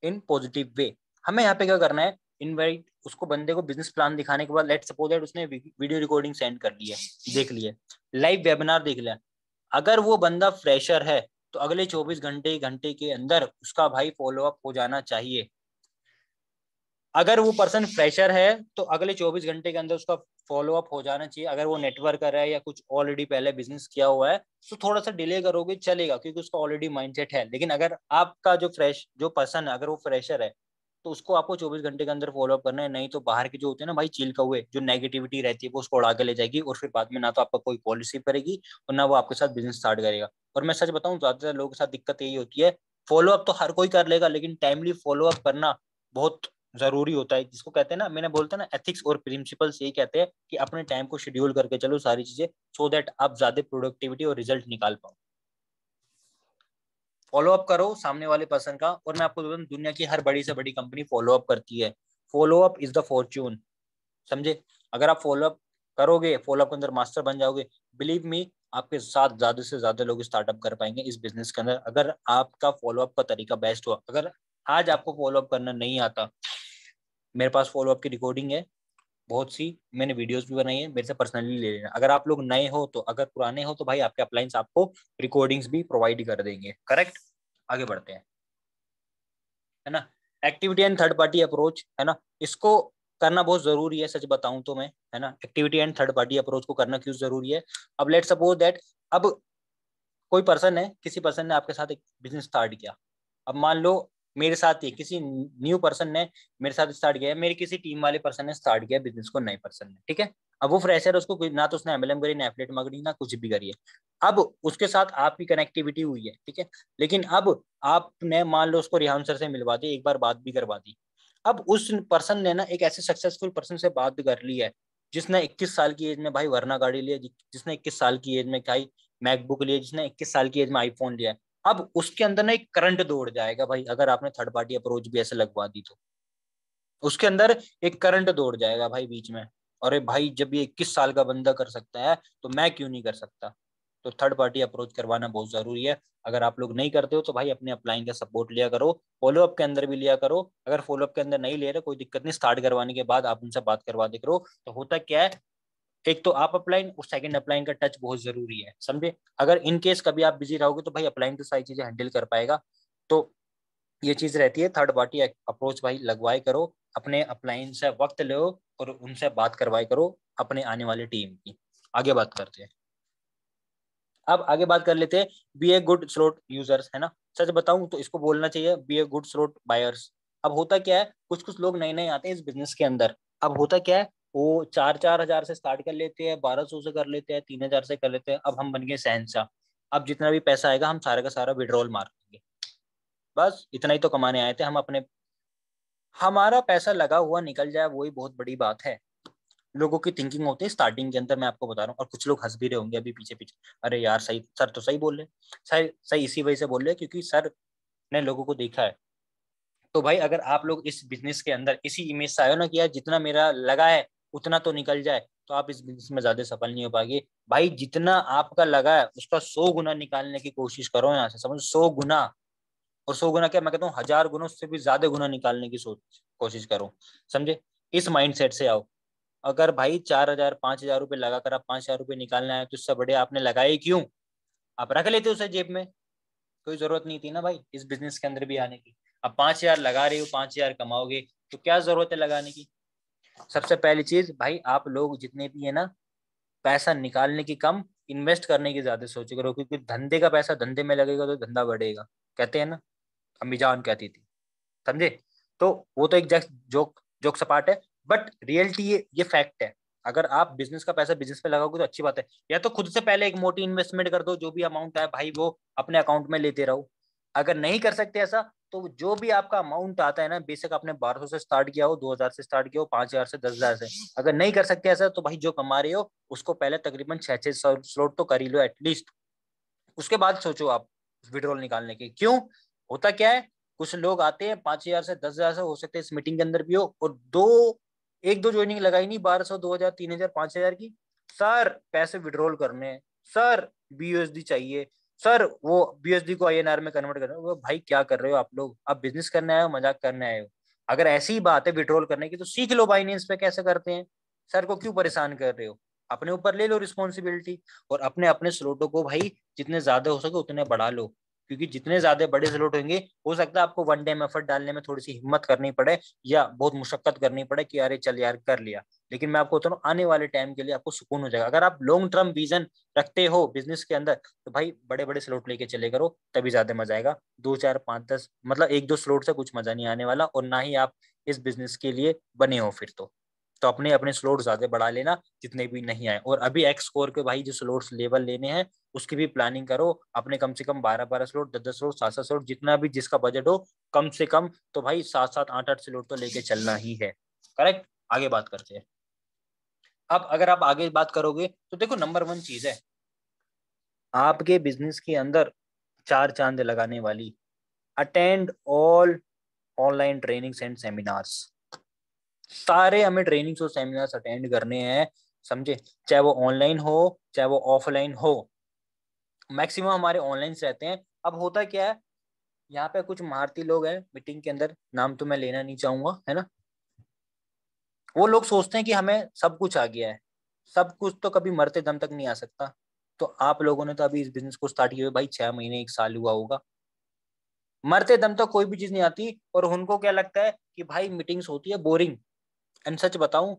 in positive way, हमें यहाँ पे क्या करना है, इनवाइट उसको, बंदे को बिजनेस प्लान दिखाने के बाद लेट्स सपोज दैट उसने वीडियो रिकॉर्डिंग सेंड कर ली है, देख लिया, लाइव वेबिनार देख लिया। अगर वो बंदा फ्रेशर है तो अगले 24 घंटे के अंदर उसका भाई फॉलो अप हो जाना चाहिए। अगर वो पर्सन फ्रेशर है तो अगले 24 घंटे के अंदर उसका फॉलो अप हो जाना चाहिए। अगर वो नेटवर्कर है या कुछ ऑलरेडी पहले बिजनेस किया हुआ है तो थोड़ा सा डिले करोगे चलेगा, क्योंकि उसका ऑलरेडी माइंडसेट है। लेकिन अगर आपका जो पर्सन है अगर वो फ्रेशर है तो उसको आपको 24 घंटे के अंदर फॉलो अप करना है, नहीं तो बाहर के जो होते हैं ना भाई चील कौवे, जो नेगेटिविटी रहती है वो उसको उड़ा के ले जाएगी, और फिर बाद में ना तो आपका कोई कॉल रिसीव करेगी और ना वो आपके साथ बिजनेस स्टार्ट करेगा। और मैं सच बताऊं ज्यादातर लोगों के साथ दिक्कत यही होती है, फॉलो अप तो हर कोई कर लेगा लेकिन टाइमली फॉलो अप करना बहुत जरूरी होता है, जिसको कहते हैं ना, मैंने बोलता ना एथिक्स और प्रिंसिपल्स, यही कहते हैं कि अपने टाइम को शेड्यूल करके चलो सारी चीजें, सो दैट आप ज्यादा प्रोडक्टिविटी और रिजल्ट निकाल पाओ। फॉलो अप करो सामने वाले पर्सन का, और मैं आपको बताऊं दुनिया की हर बड़ी से बड़ी कंपनी फॉलो अप करती है। Follow up is the Fortune, समझे। अगर आप फॉलो अप करोगे, फॉलो अप के अंदर मास्टर बन जाओगे, बिलीव मी आपके साथ ज्यादा से ज्यादा लोग स्टार्टअप कर पाएंगे इस बिजनेस के अंदर, अगर आपका फॉलो अप का तरीका बेस्ट हुआ। अगर आज आपको फॉलो अप करना नहीं आता, मेरे पास फॉलो अप की रिकॉर्डिंग है बहुत सी, मैंने वीडियोस भी बनाई है, मेरे से पर्सनली ले लेना। अगर आप लोग नए हो तो, अगर पुराने हो तो भाई आपके अपलाइंस आपको रिकॉर्डिंग्स भी प्रोवाइड कर देंगे, करेक्ट। आगे बढ़ते हैं, है ना। Activity and third party approach, है ना, इसको करना बहुत जरूरी है, सच बताऊं तो मैं, है ना, activity and third party approach को करना क्यों जरूरी है। अब लेट्स सपोज दैट, अब कोई पर्सन है, किसी पर्सन ने आपके साथ एक बिजनेस स्टार्ट किया। अब मान लो मेरे साथ ही किसी न्यू पर्सन ने मेरे साथ स्टार्ट किया है, मेरी किसी टीम वाले पर्सन ने स्टार्ट किया बिजनेस को, नए पर्सन ने, ठीक है। अब वो फ्रेशर, उसको ना तो उसने एमएलएम करी, ना एफलेट मार्केटिंग, ना कुछ भी करी है। अब उसके साथ आपकी कनेक्टिविटी हुई है, ठीक है। लेकिन अब आपने मान लो उसको रिहान सर से मिलवा दी, एक बार बात भी करवा दी। अब उस पर्सन ने ना एक ऐसे सक्सेसफुल पर्सन से बात कर ली है जिसने 21 साल की एज में भाई वरना गाड़ी लिया, जिसने 21 साल की एज में भाई मैकबुक लिया, जिसने 21 साल की एज में आईफोन लिया। अब उसके अंदर ना एक करंट दौड़ जाएगा भाई, अगर आपने थर्ड पार्टी अप्रोच भी ऐसे लगवा दी तो उसके अंदर एक करंट दौड़ जाएगा भाई बीच में। अरे भाई जब ये 21 साल का बंदा कर सकता है तो मैं क्यों नहीं कर सकता। तो थर्ड पार्टी अप्रोच करवाना बहुत जरूरी है। अगर आप लोग नहीं करते हो तो भाई अपने अपलाइन का सपोर्ट लिया करो, फॉलोअप के अंदर भी लिया करो। अगर फॉलोअप के अंदर नहीं ले रहे कोई दिक्कत नहीं, स्टार्ट करवाने के बाद आप उनसे बात करवा दे करो। तो होता क्या है, एक तो आप अपलाइन और सेकंड अपलाइन का टच बहुत जरूरी है, समझे। अगर इन केस कभी आप बिजी रहोगे तो भाई अपलाइन तो सारी चीजें हैंडल कर पाएगा। तो ये चीज रहती है, थर्ड पार्टी अप्रोच भाई लगवाए करो, अपने अपलाइन से वक्त लो और उनसे बात करवाए करो अपने आने वाली टीम की। आगे बात करते हैं। अब आगे बात कर लेते हैं, be a good slot users, है ना। सच बताऊं तो इसको बोलना चाहिए be a good slot buyers. अब होता क्या है, कुछ कुछ लोग नए नए आते हैं इस बिजनेस के अंदर। अब होता क्या है, वो 4-4 हजार से स्टार्ट कर लेते हैं, 1200 से कर लेते हैं, 3 हजार से कर लेते हैं। अब हम बन गए शहंशाह। अब जितना भी पैसा आएगा हम सारा का सारा विड्रॉल मार देंगे। बस इतना ही तो कमाने आए थे हम अपने। हमारा पैसा लगा हुआ निकल जाए वही बहुत बड़ी बात है। लोगों की थिंकिंग होती है स्टार्टिंग के अंदर, मैं आपको बता रहा हूँ। और कुछ लोग हंस भी रहे होंगे अभी पीछे पीछे, अरे यार सही सर तो सही बोल रहे। सही सही इसी वजह से बोल रहे क्योंकि सर ने लोगों को देखा है। तो भाई अगर आप लोग इस बिजनेस के अंदर इसी इमेज से आयो ना कि यार जितना मेरा लगा है उतना तो निकल जाए, तो आप इस बिजनेस में ज्यादा सफल नहीं हो पाएंगे। भाई जितना आपका लगा है उसका 100 गुना निकालने की कोशिश करो, यहाँ से समझ, 100 गुना। और 100 गुना क्या, मैं कहता हूँ 1000 गुना, उससे भी ज्यादा गुना निकालने की सोच कोशिश करो, समझे। इस माइंडसेट से आओ। अगर भाई 4 हजार 5 हजार रुपये लगाकर आप 5 हजार रुपये निकालना है तो इससे बढ़िया आपने लगाए क्यों, आप रख लेते उसे जेब में। कोई जरूरत नहीं थी ना भाई इस बिजनेस के अंदर भी आने की। अब 5 हजार लगा रहे हो, 5 हजार कमाओगे, तो क्या जरूरत है लगाने की। सबसे पहली चीज भाई, आप लोग जितने भी है ना, पैसा निकालने की कम, इन्वेस्ट करने की ज्यादा सोच करो। क्योंकि धंधे का पैसा धंधे में लगेगा तो धंधा बढ़ेगा, कहते हैं ना, अम्मी जान कहती थी, समझे। तो वो तो एक जस्ट जोक जोक सपाट है, बट रियलिटी ये फैक्ट है। अगर आप बिजनेस का पैसा बिजनेस पे लगाओगे तो अच्छी बात है, या तो खुद से पहले एक मोटी इन्वेस्टमेंट कर दो, जो भी अमाउंट है भाई वो अपने अकाउंट में लेते रहो। अगर नहीं कर सकते ऐसा, तो जो भी आपका अमाउंट आता है ना, बेशक आपने 1200 से स्टार्ट किया हो, 2000 से स्टार्ट किया हो, 5000 से, 10 हजार से, अगर नहीं कर सकते ऐसा तो भाई जो कमा रहे हो उसको पहले तकरीबन 6-6 स्लॉट तो कर ही लो एटलीस्ट। उसके बाद सोचो आप विड्रॉल निकालने की। क्यों, होता क्या है, कुछ लोग आते हैं 5000 से, 10 हजार से, हो सकते हैं इस मीटिंग के अंदर भी हो, और एक दो ज्वाइनिंग लगाई नहीं, 1200, 2000, 3000, 5000 की। सर पैसे विड्रॉल करने हैं, सर बीयूएसडी चाहिए, सर वो बीएसडी को आईएनआर में कन्वर्ट करना है। वो भाई क्या कर रहे हो आप लोग, आप बिजनेस करने आए हो मजाक करने आए हो। अगर ऐसी ही बात है विड्रॉल करने की तो सीख लो बाइनेंस पे कैसे करते हैं। सर को क्यों परेशान कर रहे हो, अपने ऊपर ले लो रिस्पॉन्सिबिलिटी। और अपने अपने स्लॉटों को भाई जितने ज्यादा हो सके उतने बढ़ा लो। क्योंकि जितने ज्यादा बड़े स्लॉट होंगे, हो सकता है आपको वन टाइम एफर्ट डालने में थोड़ी सी हिम्मत करनी पड़े या बहुत मुशक्कत करनी पड़े कि अरे चल यार कर लिया। लेकिन मैं आपको बता रहा हूँ आने वाले टाइम के लिए आपको सुकून हो जाएगा। अगर आप लॉन्ग टर्म विजन रखते हो बिजनेस के अंदर तो भाई बड़े बड़े स्लॉट लेके चले करो, तभी ज्यादा मजा आएगा। 2 4 5 10 मतलब एक दो स्लॉट से कुछ मजा नहीं आने वाला, और ना ही आप इस बिजनेस के लिए बने हो फिर तो अपने अपने स्लॉट ज्यादा बढ़ा लेना जितने भी नहीं आए। और अभी एक्स स्कोर के भाई जो स्लॉट्स लेवल लेने हैं उसकी भी प्लानिंग करो। अपने कम से कम 12-12 स्लॉट, 10-10 स्लॉट, 7-7 स्लॉट, जितना भी जिसका बजट हो, कम से कम तो भाई 7-7 8-8 स्लॉट तो लेके चलना ही है। करेक्ट। आगे बात करते हैं। अब अगर आप आगे बात करोगे तो देखो, नंबर वन चीज है आपके बिजनेस के अंदर चार चांद लगाने वाली, attend all online trainings and seminars. सारे हमें ट्रेनिंग्स और सेमिनार्स अटेंड करने हैं, समझे। चाहे वो ऑनलाइन हो चाहे वो ऑफलाइन हो, मैक्सिमम हमारे ऑनलाइन रहते हैं। अब होता क्या है, यहाँ पे कुछ महारती लोग हैं मीटिंग के अंदर, नाम तो मैं लेना नहीं चाहूंगा, है ना। वो लोग सोचते हैं कि हमें सब कुछ आ गया है। सब कुछ तो कभी मरते दम तक नहीं आ सकता। तो आप लोगों ने तो अभी इस बिजनेस को स्टार्ट किए हुए भाई 6 महीने 1 साल हुआ होगा। मरते दम तक कोई भी चीज नहीं आती। और उनको क्या लगता है कि भाई मीटिंग्स होती है बोरिंग। एंड सच बताऊं,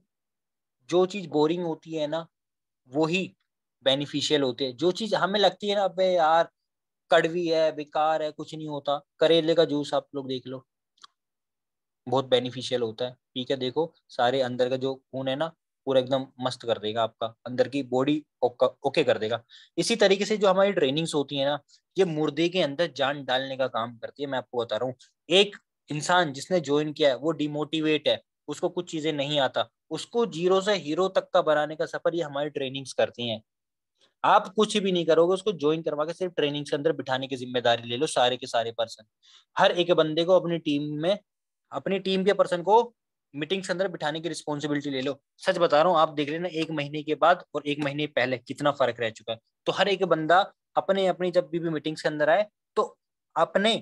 जो चीज बोरिंग होती है ना वो ही बेनिफिशियल होती है। जो चीज हमें लगती है ना अबे यार कड़वी है, बेकार है, कुछ नहीं होता, करेले का जूस आप लोग देख लो, बहुत बेनिफिशियल होता है। ठीक है, देखो सारे अंदर का जो खून है ना पूरा एकदम मस्त कर देगा, आपका अंदर की बॉडी ओके कर देगा। इसी तरीके से जो हमारी ट्रेनिंग्स होती है ना, ये मुर्दे के अंदर जान डालने का काम करती है। मैं आपको बता रहा हूँ, एक इंसान जिसने ज्वाइन किया है वो डिमोटिवेट है, उसको कुछ चीजें नहीं आता, उसको जीरो से हीरो तक का बनाने का सफर ये हमारी ट्रेनिंग्स करती हैं। आप कुछ भी नहीं करोगे, उसको ज्वाइन करवा के सिर्फ ट्रेनिंग के अंदर बिठाने की जिम्मेदारी ले लो, सारे के सारे पर्सन। हर एक बंदे को अपनी टीम में, अपनी टीम के पर्सन को मीटिंग्स के अंदर बिठाने की रिस्पॉन्सिबिलिटी ले लो। सच बता रहा हूँ, आप देख लेना 1 महीने के बाद और 1 महीने पहले कितना फर्क रह चुका है। तो हर एक बंदा अपने अपनी जब भी मीटिंग्स के अंदर आए तो अपने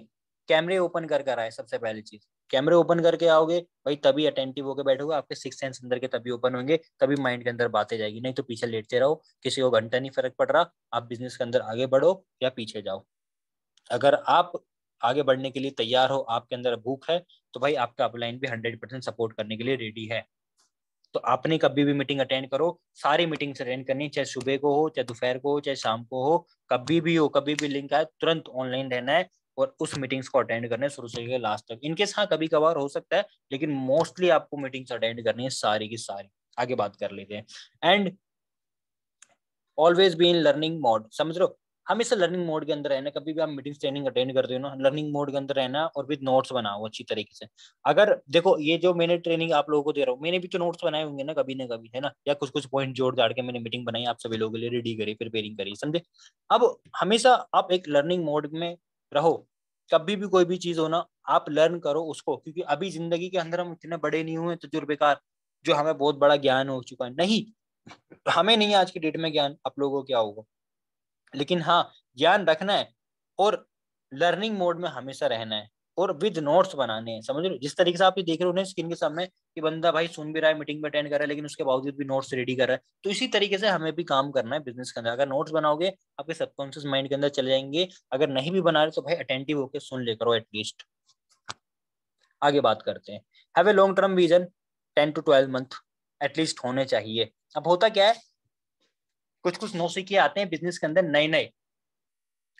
कैमरे ओपन कर कर आए। सबसे पहली चीज, कैमरे ओपन करके आओगे भाई, तभी अटेंटिव होकर बैठोगे, आपके सिक्स सेंस अंदर के तभी ओपन होंगे, तभी माइंड के अंदर बातें जाएगी। नहीं तो पीछे लेटते रहो, किसी को घंटा नहीं फर्क पड़ रहा, आप बिजनेस के अंदर आगे बढ़ो या पीछे जाओ। अगर आप आगे बढ़ने के लिए तैयार हो, आपके अंदर भूख है, तो भाई आपका अपलाइन भी 100% सपोर्ट करने के लिए रेडी है। तो आपने कभी भी मीटिंग अटेंड करो, सारी मीटिंग्स अटेंड करनी, चाहे सुबह को हो, चाहे दोपहर को हो, चाहे शाम को हो, कभी भी हो, कभी भी लिंक आए तुरंत ऑनलाइन रहना है और उस मीटिंग्स को अटेंड करना है शुरू से लेकर लास्ट तक। इनकेस हाँ कभी कभार हो सकता है, लेकिन मोस्टली आपको मीटिंग्स अटेंड करनी है सारी की सारी। आगे बात कर लेते हैं। And always be in learning mode, समझ रहे हो, हमेशा लर्निंग मोड के अंदर रहना। कभी भी आप मीटिंग ट्रेनिंग अटेंड करते हो ना, लर्निंग मोड के अंदर रहना और विद नोट्स बनाओ अच्छी तरीके से। अगर देखो ये जो मैंने ट्रेनिंग आप लोगों को दे रहा हूँ, मैंने भी तो नोट्स बनाए होंगे ना कभी, है ना, या कुछ कुछ पॉइंट जोड़ जाड़ के मैंने मीटिंग बनाई, आप सभी लोगों के लिए रेडी करी, प्रिपेयरिंग करी, समझे। अब हमेशा आप एक लर्निंग मोड में रहो। कभी भी कोई भी चीज हो ना, आप लर्न करो उसको, क्योंकि अभी जिंदगी के अंदर हम इतने बड़े नहीं हुए तजुर्बेकार जो हमें बहुत बड़ा ज्ञान हो चुका है। नहीं, हमें नहीं है आज की डेट में ज्ञान, आप लोगों को क्या होगा, लेकिन हाँ ज्ञान रखना है और लर्निंग मोड में हमेशा रहना है और विद नोट्स बनाने हैं। समझ रहे हो, जिस तरीके से आप ये देख रहे हो ना स्क्रीन के सामने कि बंदा भाई सुन भी रहा है, मीटिंग में अटेंड कर रहा है, लेकिन उसके बावजूद भी नोट्स रेडी कर रहा है, तो इसी तरीके से हमें भी काम करना है बिजनेस के अंदर। अगर नोट्स बनाओगे आपके सबकॉन्शियस माइंड के अंदर चले जाएंगे, अगर नहीं भी बना रहे तो भाई अटेंटिव होकर सुन ले करो एटलीस्ट। आगे बात करते हैं। Have a long term vision, 10 to 12 month at least होने चाहिए। अब होता क्या है, कुछ कुछ नौसिखिए आते हैं बिजनेस के अंदर नए नए,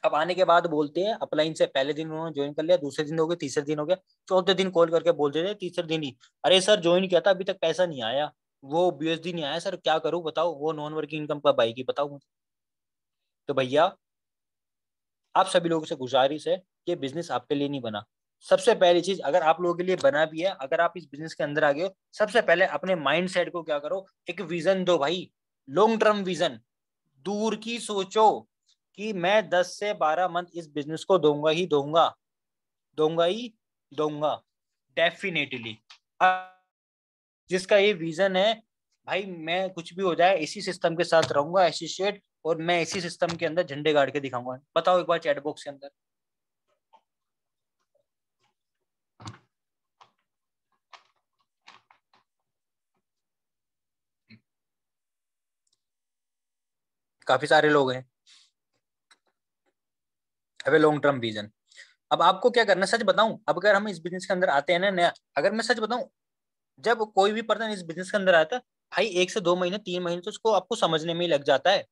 अब आने के बाद बोलते हैं अपलाइन से पहले दिन उन्होंने ज्वाइन कर लिया, दूसरे दिन हो गया, तीसरे दिन हो गया, चौथे दिन कॉल करके बोल देते तीसरे दिन ही, अरे सर ज्वाइन किया था अभी तक पैसा नहीं आया, वो बीएसडी नहीं आया सर, क्या करूं बताओ, वो नॉन वर्किंग इनकम कब आएगी बताओ मुझे। तो भैया आप सभी लोगों से गुजारिश है, ये बिजनेस आपके लिए नहीं बना। सबसे पहली चीज, अगर आप लोगों के लिए बना भी है, अगर आप इस बिजनेस के अंदर आ गए हो, सबसे पहले अपने माइंड सेट को क्या करो, एक विजन दो भाई, लॉन्ग टर्म विजन, दूर की सोचो कि मैं 10 से 12 मंथ इस बिजनेस को दूंगा ही दूंगा, दूंगा ही दूंगा डेफिनेटली। जिसका ये विजन है भाई, मैं कुछ भी हो जाए इसी सिस्टम के साथ रहूंगा एसोसिएट, और मैं इसी सिस्टम के अंदर झंडे गाड़ के दिखाऊंगा, बताओ एक बार चैट बॉक्स के अंदर। काफी सारे लोग हैं। Have a long term vision. अब आपको क्या करना है, सच बताऊं, अब अगर हम इस बिजनेस के अंदर आते हैं ना नया, अगर मैं सच बताऊं, जब कोई भी पर्सन इस बिजनेस के अंदर आता है भाई, 1 से 2 महीने 3 महीने तो उसको आपको समझने में ही लग जाता है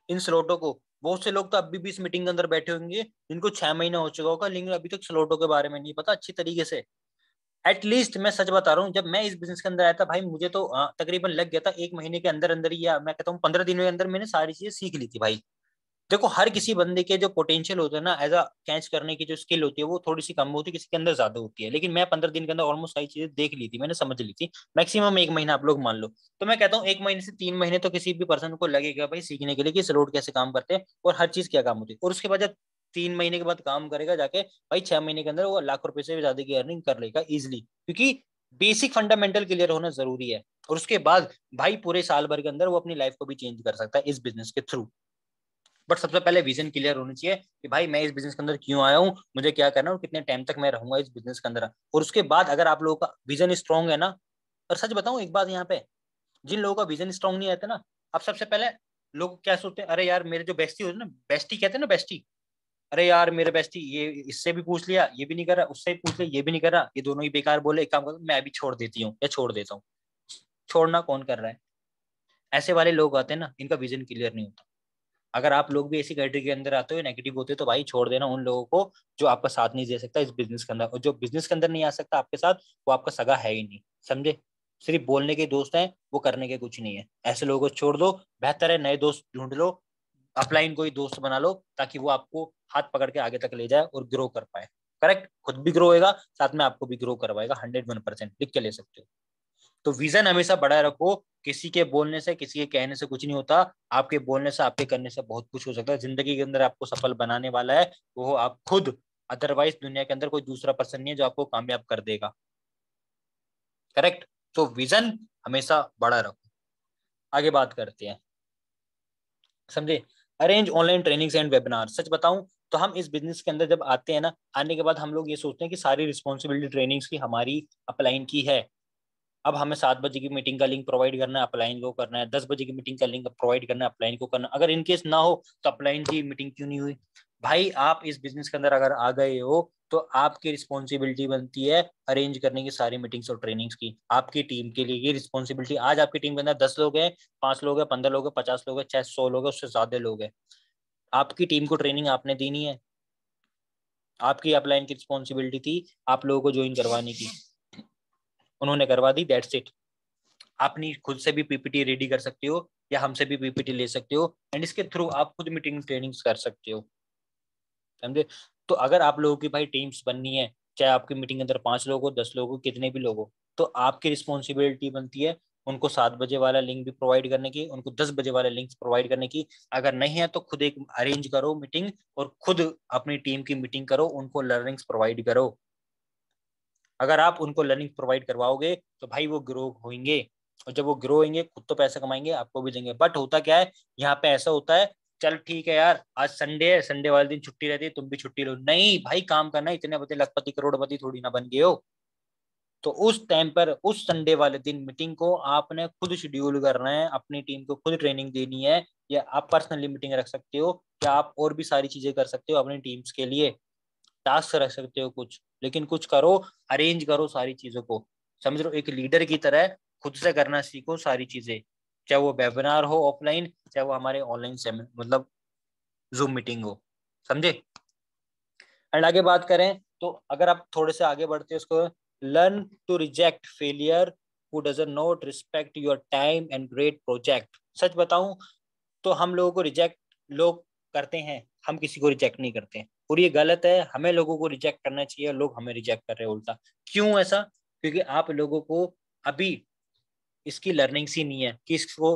इन स्लॉटों को। बहुत से लोग तो अभी भी इस मीटिंग के अंदर बैठे होंगे जिनको 6 महीना हो चुका होगा, लेकिन अभी तक स्लॉटों के बारे में नहीं पता अच्छी तरीके से। एटलीस्ट मैं सच बता रहा हूँ, जब मैं इस बिजनेस के अंदर आया था भाई, मुझे तो तकरीबन लग गया था 1 महीने के अंदर अंदर ही, या मैं कहता हूँ 15 दिनों के अंदर मैंने सारी चीजें सीख ली थी भाई। देखो हर किसी बंदे के जो पोटेंशियल होते हैं ना, एज अ कैच करने की जो स्किल होती है वो थोड़ी सी कम होती है, किसी के अंदर ज्यादा होती है, लेकिन मैं 15 दिन के अंदर ऑलमोस्ट सारी चीजें देख ली थी, मैंने समझ ली थी। मैक्सिमम 1 महीना आप लोग मान लो। तो मैं कहता हूँ 1 महीने से 3 महीने तो किसी भी पर्सन को लगेगा भाई सीखने के लिए कि स्लोट कैसे काम करते हैं और हर चीज क्या काम होती है। और उसके बाद जब 3 महीने के बाद काम करेगा जाके भाई, 6 महीने के अंदर वो लाख रुपए से भी ज्यादा की अर्निंग कर लेगा इजिली, क्योंकि बेसिक फंडामेंटल क्लियर होना जरूरी है। और उसके बाद भाई पूरे साल भर के अंदर वो अपनी लाइफ को भी चेंज कर सकता है इस बिजनेस के थ्रू। बट सबसे पहले विजन क्लियर होनी चाहिए कि भाई मैं इस बिजनेस के अंदर क्यों आया हूँ, मुझे क्या करना है और कितने टाइम तक मैं रहूंगा इस बिजनेस के अंदर। और उसके बाद अगर आप लोगों का विजन स्ट्रांग है ना, और सच बताऊं एक बात यहाँ पे, जिन लोगों का विजन स्ट्रांग नहीं रहता ना, अब सबसे पहले लोग क्या सोचते हैं, अरे यार मेरे जो बेस्टी होते हैं ना, बेस्टी कहते हैं ना बेस्टी, अरे यार मेरे बेस्टी ये इससे भी पूछ लिया ये भी नहीं कर रहा, उससे भी पूछ लिया ये भी नहीं कर रहा, ये दोनों ही बेकार बोले, एक काम करो मैं अभी छोड़ देती हूँ या छोड़ देता हूँ। छोड़ना कौन कर रहा है, ऐसे वाले लोग आते हैं ना, इनका विजन क्लियर नहीं होता। अगर आप लोग भी ऐसी कैटेगरी के अंदर आते हो नेगेटिव होते हो, तो भाई छोड़ देना उन लोगों को जो आपका साथ नहीं दे सकता इस बिजनेस के अंदर, और जो बिजनेस के अंदर नहीं आ सकता आपके साथ वो आपका सगा है ही नहीं, समझे। सिर्फ बोलने के दोस्त हैं, वो करने के कुछ नहीं है। ऐसे लोगों को छोड़ दो, बेहतर है नए दोस्त ढूंढ लो, अपलाइन कोई दोस्त बना लो, ताकि वो आपको हाथ पकड़ के आगे तक ले जाए और ग्रो कर पाए। करेक्ट, खुद भी ग्रो होएगा साथ में आपको भी ग्रो करवाएगा, 101% लिख के ले सकते हो। तो विजन हमेशा बड़ा रखो, किसी के बोलने से किसी के कहने से कुछ नहीं होता, आपके बोलने से आपके करने से बहुत कुछ हो सकता है जिंदगी के अंदर। आपको सफल बनाने वाला है वो आप खुद, अदरवाइज दुनिया के अंदर कोई दूसरा पर्सन नहीं है जो आपको कामयाब कर देगा। करेक्ट। तो विजन हमेशा बड़ा रखो। आगे बात करते हैं, समझे। Arrange online trainings and webinar. सच बताऊं तो हम इस बिजनेस के अंदर जब आते हैं ना, आने के बाद हम लोग ये सोचते हैं कि सारी रिस्पॉन्सिबिलिटी ट्रेनिंग्स की हमारी अपलाइन की है। अब हमें 7 बजे की मीटिंग का लिंक प्रोवाइड करना है, अपलाइन को करना है। 10 बजे की मीटिंग का लिंक प्रोवाइड करना है, अपलाइन को करना है। अगर इनकेस ना हो तो अपलाइन की मीटिंग क्यों नहीं हुई? भाई आप इस बिजनेस के अंदर अगर आ गए हो तो आपकी रिस्पॉन्सिबिलिटी बनती है अरेंज करने की सारी मीटिंग्स और ट्रेनिंग्स की। आपकी टीम के लिए ये रिस्पॉन्सिबिलिटी, आज आपकी टीम के अंदर 10 लोग हैं, 5 लोग हैं, 15 लोग हैं, 50 लोग हैं, चाहे 100 लोग हैं, उससे ज्यादा लोग हैं, आपकी टीम को ट्रेनिंग आपने देनी है। आपकी अपलाइन की रिस्पॉन्सिबिलिटी थी आप लोगों को ज्वाइन करवाने की, उन्होंने करवा दी, दैट्स इट। अपनी खुद से भी पीपीटी रेडी कर सकते हो या हमसे भी पीपीटी ले सकते हो, एंड इसके थ्रू आप खुद मीटिंग ट्रेनिंग्स कर सकते हो, समझे। तो अगर आप लोगों की भाई टीम्स बननी है, चाहे आपकी मीटिंग के अंदर 5 लोग हो, 10 लोग हो, कितने भी लोग हो, तो आपकी रिस्पॉन्सिबिलिटी बनती है उनको 7 बजे वाला लिंक भी प्रोवाइड करने की, उनको 10 बजे वाला लिंक प्रोवाइड करने की। अगर नहीं है तो खुद एक अरेंज करो मीटिंग और खुद अपनी टीम की मीटिंग करो, उनको लर्निंग्स प्रोवाइड करो। अगर आप उनको लर्निंग प्रोवाइड करवाओगे तो भाई वो ग्रो होंगे, और जब वो ग्रो होंगे खुद तो पैसा कमाएंगे, आपको भी देंगे। बट होता क्या है यहाँ पे, ऐसा होता है चल ठीक है यार आज संडे है, संडे वाले दिन छुट्टी रहती है, तुम भी छुट्टी लो। नहीं भाई काम करना है, इतने बड़े लखपति करोड़पति थोड़ी ना बन गए हो। तो उस टाइम पर उस संडे वाले दिन मीटिंग को आपने खुद शेड्यूल करना है, अपनी टीम को खुद ट्रेनिंग देनी है, या आप पर्सनली मीटिंग रख सकते हो, या आप और भी सारी चीजें कर सकते हो अपनी टीम्स के लिए, टास्क रख सकते हो कुछ, लेकिन कुछ करो, अरेंज करो सारी चीजों को। समझ लो एक लीडर की तरह खुद से करना सीखो सारी चीजें, चाहे वो वेबिनार हो ऑफलाइन, चाहे वो हमारे ऑनलाइन सेमिनार मतलब जूम मीटिंग हो, समझे। एंड आगे बात करें तो अगर आप थोड़े से आगे बढ़ते हैं उसको, learn to reject failure who doesn't not respect your time and great project. सच बताऊं तो हम लोगों को रिजेक्ट लोग करते हैं, हम किसी को रिजेक्ट नहीं करते हैं, और ये गलत है। हमें लोगों को रिजेक्ट करना चाहिए, लोग हमें रिजेक्ट कर रहे हैं उल्टा। क्यों ऐसा? क्योंकि आप लोगों को अभी इसकी लर्निंग सी नहीं है कि इसको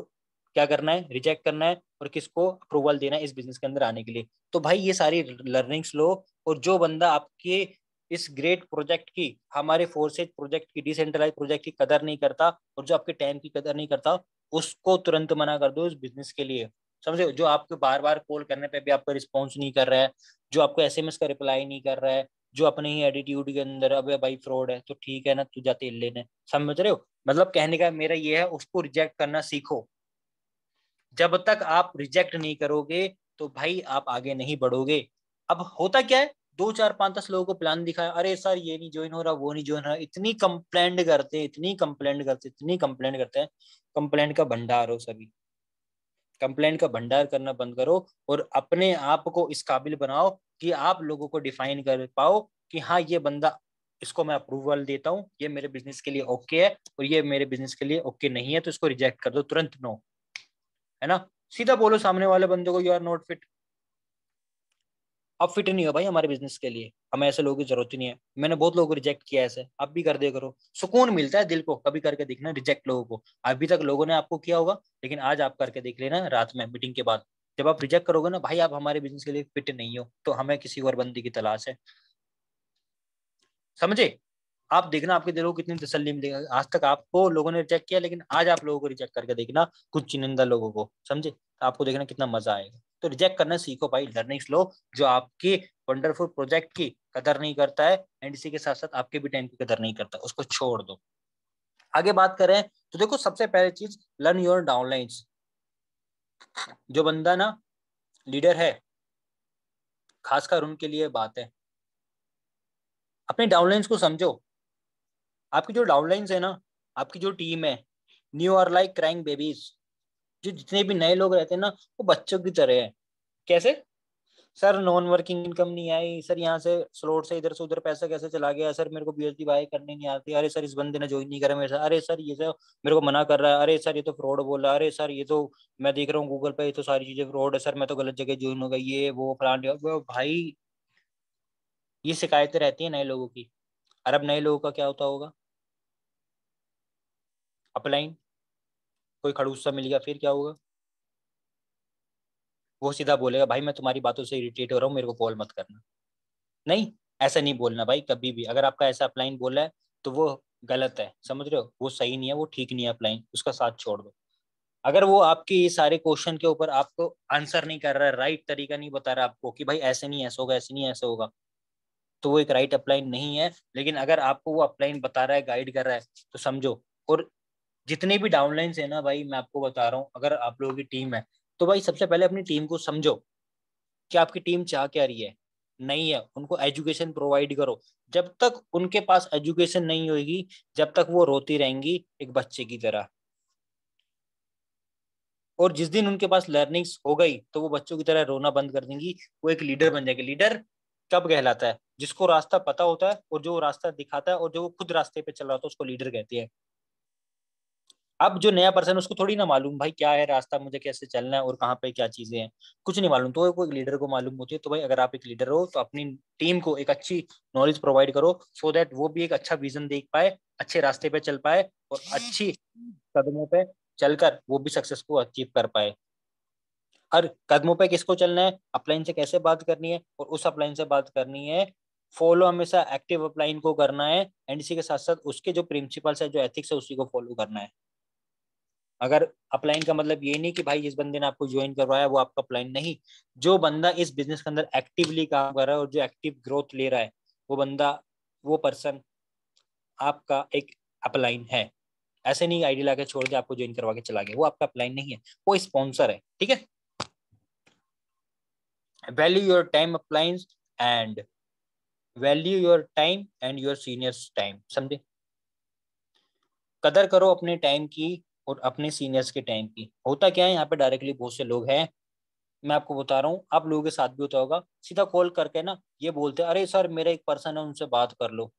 क्या करना है, रिजेक्ट करना है, और किसको अप्रूवल देना है इस बिजनेस के अंदर आने के लिए। तो भाई ये सारी लर्निंग्स लो, और जो बंदा आपके इस ग्रेट प्रोजेक्ट की, हमारे फोर्सेज प्रोजेक्ट की, डिसेंट्रलाइज प्रोजेक्ट की कदर नहीं करता, और जो आपके टाइम की कदर नहीं करता, उसको तुरंत मना कर दो इस बिजनेस के लिए। समझे, जो आपको बार बार कॉल करने पे भी आपका रिस्पॉन्स नहीं कर रहा है, जो आपको एसएमएस का रिप्लाई नहीं कर रहा है, जो अपने ही एटीट्यूड के अंदर अबे भाई फ्रॉड है, तो ठीक है ना तू जाते लेने, समझ रहे हो। मतलब कहने का मेरा ये है, उसको रिजेक्ट करना सीखो। जब तक आप रिजेक्ट नहीं करोगे तो भाई आप आगे नहीं बढ़ोगे। अब होता क्या है, 2 4 5 10 लोगों को प्लान दिखाया, अरे सर ये नहीं ज्वाइन हो रहा, वो नहीं ज्वाइन हो रहा, इतनी कंप्लेंट करते हैं, इतनी कंप्लेंट करते, इतनी कंप्लेंट करते हैं। कंप्लेंट का भंडार हो सभी, कंप्लेंट का भंडार करना बंद करो, और अपने आप को इस काबिल बनाओ कि आप लोगों को डिफाइन कर पाओ कि हाँ ये बंदा, इसको मैं अप्रूवल देता हूँ, ये मेरे बिजनेस के लिए ओके है, और ये मेरे बिजनेस के लिए ओके नहीं है, तो इसको रिजेक्ट कर दो तुरंत, नो, है ना। सीधा बोलो सामने वाले बंदे को, यू आर नॉट फिट, अब फिट नहीं हो भाई हमारे बिजनेस के लिए, हमें ऐसे लोगों की जरूरत ही नहीं है। मैंने बहुत लोगों को रिजेक्ट किया ऐसे, आप भी कर दिया करो, सुकून मिलता है दिल को, कभी करके देखना रिजेक्ट लोगों को। अभी तक लोगों ने आपको किया होगा, लेकिन आज आप करके देख लेना रात में मीटिंग के बाद। जब आप रिजेक्ट करोगे ना भाई, आप हमारे बिजनेस के लिए फिट नहीं हो, तो हमें किसी और बंदी की तलाश है, समझे। आप देखना आपके दिलों को कितनी तसल्ली मिलेगी। आज तक आपको लोगों ने रिजेक्ट किया, लेकिन आज आप लोगों को रिजेक्ट करके देखना, कुछ चुनिंदा लोगों को, समझे, तो आपको देखना कितना मजा आएगा। तो रिजेक्ट करना सीखो भाई, लर्निंग्स लो, जो आपके वंडरफुल प्रोजेक्ट की कदर नहीं करता है, एंड इसी के साथ साथ आपके भी टाइम की कदर नहीं करता, उसको छोड़ दो। आगे बात करें तो देखो, सबसे पहले चीज, लर्न योर डाउनलाइंस। जो बंदा ना लीडर है, खासकर उनके लिए बात है, अपने डाउनलाइंस को समझो। आपकी जो डाउनलाइंस है ना, आपकी जो टीम है, new are like crying babies. जो जितने भी नए लोग रहते हैं ना, वो बच्चों की तरह है। कैसे? सर नॉन वर्किंग इनकम नहीं आई सर, यहाँ से स्लॉट से इधर से उधर पैसा कैसे चला गया सर, मेरे को बीएसडी बाय करनी नहीं आती, अरे सर इस बंदे ने ज्वाइन नहीं करा मेरे साथ, अरे सर ये तो मेरे को मना कर रहा है, अरे सर ये तो फ्रॉड बोल रहा है, अरे सर ये तो मैं देख रहा हूँ गूगल पे, ये तो सारी चीजें फ्रॉड है सर, मैं तो गलत जगह ज्वाइन हो गई, ये वो प्लान भाई। ये शिकायतें रहती है नए लोगों की। अरब नए लोगों का क्या होता होगा, अपलाइन कोई खड़ूस सा मिल गया, फिर क्या होगा? वो सीधा बोलेगा भाई मैं तुम्हारी बातों से इरिटेट हो रहा हूँ, मेरे को कॉल मत करना। नहीं, ऐसा नहीं बोलना भाई कभी भी। अगर आपका ऐसा अपलाइन बोला है तो वो गलत है, समझ रहे हो, वो सही नहीं है, वो ठीक नहीं है अप्लाइन, उसका साथ छोड़ दो। अगर वो आपके ये सारे क्वेश्चन के ऊपर आपको आंसर नहीं कर रहा है, राइट तरीका नहीं बता रहा आपको कि भाई ऐसे नहीं ऐसा होगा, ऐसे नहीं ऐसा होगा, तो वो एक राइट अपलाइन नहीं है। लेकिन अगर आपको वो अपलाइन बता रहा है, गाइड कर रहा है, तो समझो। और जितने भी डाउनलाइंस है ना भाई, मैं आपको बता रहा हूँ, अगर आप लोगों की टीम है तो भाई सबसे पहले अपनी टीम को समझो कि आपकी टीम चाह क्या रही है, नहीं है, उनको एजुकेशन प्रोवाइड करो। जब तक उनके पास एजुकेशन नहीं होगी, जब तक वो रोती रहेंगी एक बच्चे की तरह। और जिस दिन उनके पास लर्निंग्स हो गई तो वो बच्चों की तरह रोना बंद कर देंगी, वो एक लीडर बन जाएगी। लीडर कब कहलाता है? जिसको रास्ता पता होता है और जो रास्ता दिखाता है और जो वो खुद रास्ते पे चल रहा होता है, उसको लीडर कहते हैं। अब जो नया पर्सन, उसको थोड़ी ना मालूम भाई क्या है रास्ता, मुझे कैसे चलना है और कहाँ पे क्या चीजें हैं, कुछ नहीं मालूम, तो कोई लीडर को मालूम होती है। तो भाई अगर आप एक लीडर हो तो अपनी टीम को एक अच्छी नॉलेज प्रोवाइड करो, सो दैट वो भी एक अच्छा विजन देख पाए, अच्छे रास्ते पे चल पाए और अच्छी कदमों पे चलकर वो भी सक्सेस को अचीव कर पाए। हर कदमों पे किसको चलना है, अपलाइन से कैसे बात करनी है, और उस अपलाइन से बात करनी है, फॉलो हमेशा एक्टिव अपलाइन को करना है, एंड इसी के साथ साथ उसके जो प्रिंसिपल्स है, जो एथिक्स है, उसी को फॉलो करना है। अगर अपलाइन का मतलब ये नहीं कि भाई जिस बंदे ने आपको ज्वाइन करवाया वो आपका अपलाइन, नहीं। जो बंदा इस बिजनेस के अंदर एक्टिवली काम कर रहा है और जो एक्टिव ग्रोथ ले रहा है, वो बंदा, वो पर्सन आपका एक अपलाइन है। ऐसे नहीं आईडी ला के छोड़ के आपको ज्वाइन करवा के चला गया, वो आपका अपलाइन नहीं है, वो स्पॉन्सर है, ठीक है। Value your time अपलाइंस, and value your time and your seniors time, समझे। कदर करो अपने टाइम की और अपने सीनियर्स के टाइम की। होता क्या है यहाँ पे, डायरेक्टली बहुत से लोग हैं, मैं आपको बता रहा हूँ, आप लोगों के साथ भी होता होगा, सीधा कॉल करके ना ये बोलते हैं, अरे सर मेरा एक पर्सन है उनसे बात कर लो।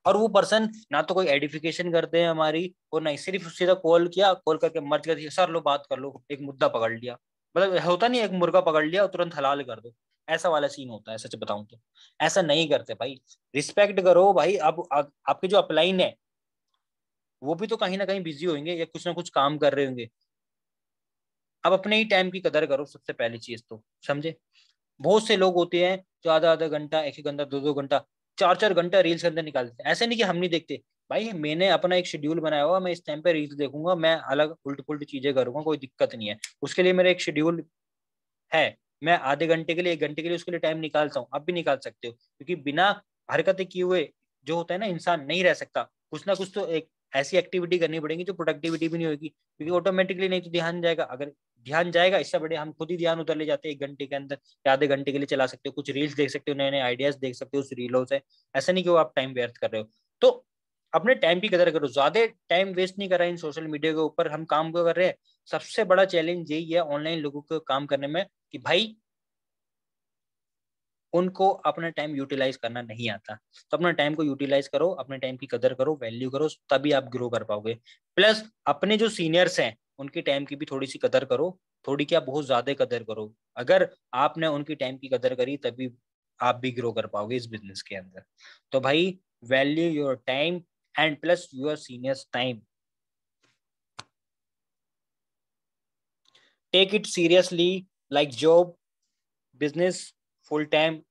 और वो पर्सन ना तो कोई एडिफिकेशन करते हैं हमारी, और नहीं, सिर्फ सीधा कॉल किया, कॉल करके मर्ज कर दिया, सर लो बात कर लो, एक मुद्दा पकड़ लिया। मतलब होता नहीं, एक मुर्गा पकड़ लिया और तुरंत हलाल कर दो, ऐसा वाला सीन होता है, सच बताऊं तो। ऐसा नहीं करते भाई, रिस्पेक्ट करो भाई। अब आपके जो अपलाइन है वो भी तो कहीं ना कहीं बिजी होंगे या कुछ ना कुछ काम कर रहे होंगे। अब अपने ही टाइम की कदर करो, सबसे पहली चीज तो, समझे। बहुत से लोग होते हैं जो आधा आधा घंटा, एक एक घंटा, दो दो घंटा, चार चार घंटा रील्स के अंदर निकालते हैं। ऐसे नहीं कि हम नहीं देखते भाई, मैंने अपना एक शेड्यूल बनाया हुआ, मैं इस टाइम पे रील्स देखूंगा, मैं अलग उल्ट पुल्ट चीजें करूंगा, कोई दिक्कत नहीं है, उसके लिए मेरा एक शेड्यूल है। मैं आधे घंटे के लिए, एक घंटे के लिए उसके लिए टाइम निकालता हूँ, आप भी निकाल सकते हो, क्योंकि बिना हरकतें किए हुए जो होता है ना, इंसान नहीं रह सकता। कुछ ना कुछ तो एक ऐसी एक्टिविटी करनी पड़ेगी जो प्रोडक्टिविटी भी नहीं होगी, क्योंकि ऑटोमेटिकली नहीं तो ध्यान जाएगा। अगर ध्यान जाएगा, इससे बड़े हम खुद ही ध्यान उधर ले जाते हैं, एक घंटे के अंदर या आधे घंटे के लिए चला सकते हो, कुछ रील्स देख सकते हो, नए नए आइडियाज देख सकते हो उस रीलों से। ऐसा नहीं कि वो आप टाइम व्यर्थ कर रहे हो। तो अपने टाइम की कदर करो, ज्यादा टाइम वेस्ट नहीं कर रहा है इन सोशल मीडिया के ऊपर, हम काम क्यों कर रहे हैं। सबसे बड़ा चैलेंज यही है ऑनलाइन लोगों को काम करने में, कि भाई उनको अपना टाइम यूटिलाइज करना नहीं आता। तो अपने टाइम को यूटिलाइज करो, अपने टाइम की कदर करो, वैल्यू करो, तभी आप ग्रो कर पाओगे। प्लस अपने जो सीनियर्स हैं उनकी टाइम की भी थोड़ी सी कदर करो, थोड़ी क्या बहुत ज्यादा कदर करो। अगर आपने उनकी टाइम की कदर करी तभी आप भी ग्रो कर पाओगे इस बिजनेस के अंदर। तो भाई value your time and plus your seniors time. Take it seriously, like job, business, full time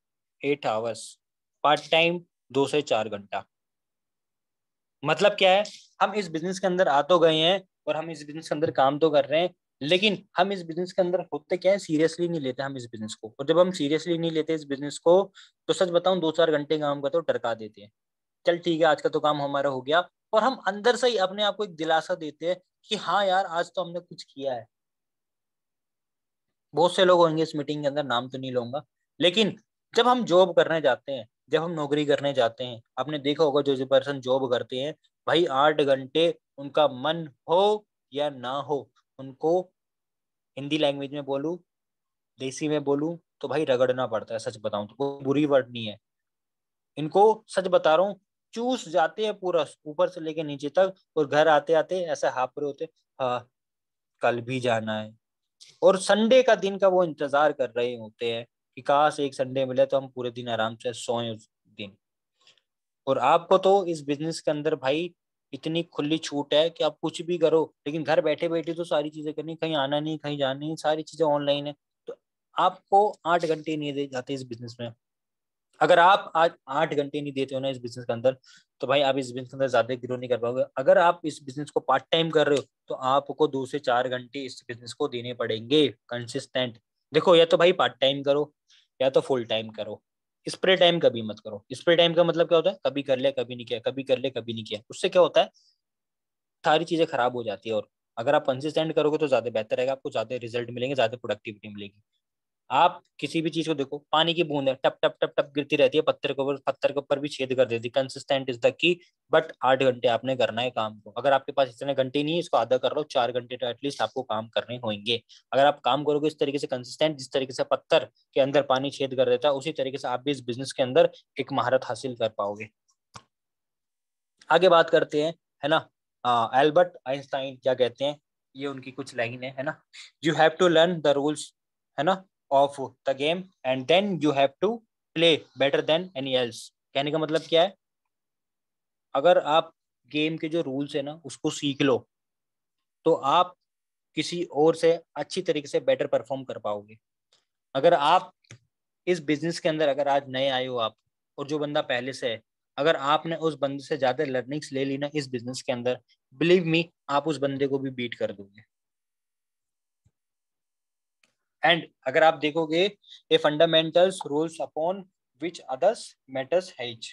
8 hours, part time 2 से 4 घंटा। मतलब क्या है, हम इस बिजनेस के अंदर आ तो गए हैं और हम इस बिजनेस के अंदर काम तो कर रहे हैं, लेकिन हम इस बिजनेस के अंदर होते क्या है, सीरियसली नहीं लेते हम इस बिजनेस को। और जब हम सीरियसली नहीं लेते इस बिजनेस को, तो सच बताऊं 2 4 घंटे काम करते हो टरका देते हैं, चल ठीक है आज का तो काम हमारा हो गया। और हम अंदर से ही अपने आप को एक दिलासा देते हैं कि हाँ यार आज तो हमने कुछ किया है। बहुत से लोग होंगे इस मीटिंग के अंदर, नाम तो नहीं लूंगा, लेकिन जब हम जॉब करने जाते हैं, जब हम नौकरी करने जाते हैं, आपने देखा होगा जो जो पर्सन जॉब करते हैं, भाई 8 घंटे उनका मन हो या ना हो, उनको, हिंदी लैंग्वेज में बोलूं, देसी में बोलूं, तो भाई रगड़ना पड़ता है। सच बताऊं तो कोई बुरी वर्ड नहीं है, इनको सच बता रहा हूँ, चूस जाते हैं पूरा ऊपर से लेके नीचे तक, और घर आते आते ऐसे हाफ रहे होते, हाँ कल भी जाना है। और संडे का दिन का वो इंतजार कर रहे होते हैं कि काश एक संडे मिले तो हम पूरे दिन आराम से सोएं उस दिन। और आपको तो इस बिजनेस के अंदर भाई इतनी खुली छूट है कि आप कुछ भी करो, लेकिन घर बैठे बैठे तो सारी चीजें करनी, कहीं आना नहीं, कहीं जाना नहीं, सारी चीजें ऑनलाइन है। तो आपको 8 घंटे नहीं दे जाते इस बिजनेस में, अगर आप आज 8 घंटे नहीं देते हो ना इस बिजनेस के अंदर, तो भाई आप इस बिजनेस के अंदर ज्यादा ग्रो नहीं कर पाओगे। अगर आप इस बिजनेस को पार्ट टाइम कर रहे हो तो आपको 2 से 4 घंटे इस बिजनेस को देने पड़ेंगे कंसिस्टेंट। देखो, या तो भाई पार्ट टाइम करो या तो फुल टाइम करो। स्प्रे टाइम कभी मत करो। स्प्रे टाइम का मतलब क्या होता है, कभी कर लिया कभी नहीं किया, कभी कर लिया कभी नहीं किया। उससे क्या होता है, सारी चीजें खराब हो जाती है। और अगर आप कंसिस्टेंट करोगे तो ज्यादा बेहतर रहेगा, आपको ज्यादा रिजल्ट मिलेंगे, ज्यादा प्रोडक्टिविटी मिलेगी। आप किसी भी चीज को देखो, पानी की बूंद है, टप टप टप टप गिरती रहती है पत्थर के ऊपर भी छेद कर देती है। Consistent is the key. But 8 घंटे आपने करना है काम को। अगर आपके पास इतने घंटे नहीं है, इसको आधा कर लो, 4 घंटे तो एटलीस्ट आपको काम करने होंगे। अगर आप काम करोगे इस तरीके से कंसिस्टेंट, जिस तरीके से पत्थर के अंदर पानी छेद कर देता है, उसी तरीके से आप भी इस बिजनेस के अंदर एक महारत हासिल कर पाओगे। आगे बात करते हैं, है ना। एल्बर्ट आइंस्टाइन क्या कहते हैं, ये उनकी कुछ लाइन है ना। You have to learn the rules, है ना, of the game and then you have to play better than any else. कहने का मतलब क्या है, अगर आप गेम के जो रूल्स है ना उसको सीख लो, तो आप किसी और से अच्छी तरीके से बेटर परफॉर्म कर पाओगे। अगर आप इस बिजनेस के अंदर, अगर आज नए आए हो आप, और जो बंदा पहले से है, अगर आपने उस बंदे से ज्यादा लर्निंग्स ले ली ना इस बिजनेस के अंदर, बिलीव मी, आप उस बंदे को भी बीट कर दोगे। एंड अगर आप देखोगे, a fundamentals rules upon which others matters has.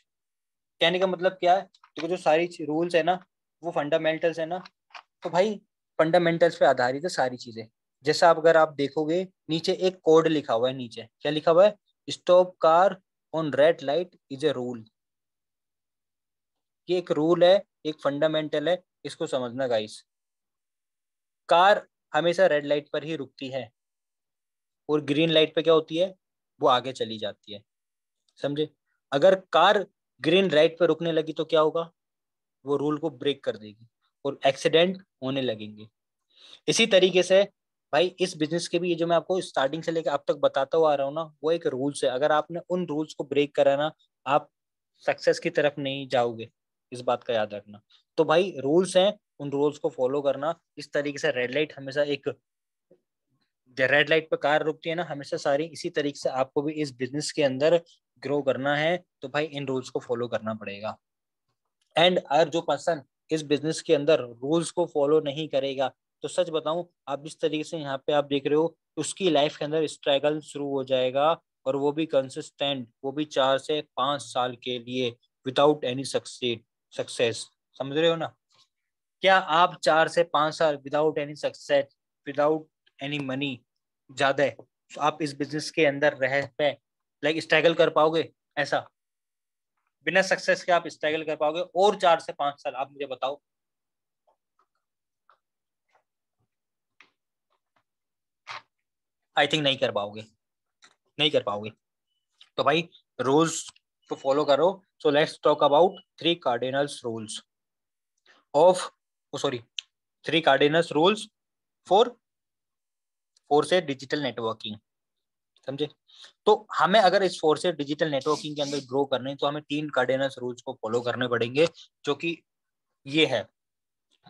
कहने का मतलब क्या है, देखो जो सारी रूल्स है ना, वो फंडामेंटल्स है ना, तो भाई फंडामेंटल्स पे आधारित है सारी चीजें। जैसा आप अगर आप देखोगे, नीचे एक कोड लिखा हुआ है, नीचे क्या लिखा हुआ है, stop car on red light is a rule. ये एक रूल है, एक फंडामेंटल है, इसको समझना गाइस। कार हमेशा रेड लाइट पर ही रुकती है, और ग्रीन लाइट पे क्या होती है, वो आगे चली जाती है। समझे। अगर कार ग्रीन लाइट पे रुकने लगी तो क्या होगा, वो रूल को ब्रेक कर देगी और एक्सीडेंट होने लगेंगे। इसी तरीके से भाई इस बिजनेस के भी, ये जो मैं आपको स्टार्टिंग से लेकर अब तक बताता हुआ आ रहा हूँ ना, वो एक रूल्स है। अगर आपने उन रूल्स को ब्रेक करा ना, आप सक्सेस की तरफ नहीं जाओगे, इस बात का याद रखना। तो भाई रूल्स हैं, उन रूल्स को फॉलो करना। इस तरीके से रेड लाइट हमेशा एक, रेड लाइट पे कार रुकती है ना हमेशा सारी, इसी तरीके से आपको भी इस बिजनेस के अंदर ग्रो करना है, तो भाई इन रूल्स को फॉलो करना पड़ेगा। एंड अगर जो पर्सन इस बिजनेस के अंदर रूल्स को फॉलो नहीं करेगा, तो सच बताऊं, आप जिस तरीके से यहाँ पे आप देख रहे हो, उसकी लाइफ के अंदर स्ट्रगल शुरू हो जाएगा। और वो भी कंसिस्टेंट, वो भी 4 से 5 साल के लिए, विदाउट एनी सक्सेस। समझ रहे हो ना। क्या आप 4 से 5 साल without any success, without any money ज्यादा है, तो आप इस बिजनेस के अंदर रह पे लाइक स्ट्रगल कर पाओगे? ऐसा बिना सक्सेस के आप स्ट्रगल कर पाओगे और 4 से 5 साल? आप मुझे बताओ। आई थिंक नहीं कर पाओगे, नहीं कर पाओगे। तो भाई रूल्स को फॉलो करो। So let's talk about 3 cardinals rules of, sorry, 3 cardinals rules for four से डिजिटल नेटवर्किंग। समझे। तो हमें अगर इस फोर से डिजिटल नेटवर्किंग के अंदर ग्रो करने हैं, तो हमें 3 कार्डिनल्स रूल्स को फॉलो करने पड़ेंगे, जो कि ये है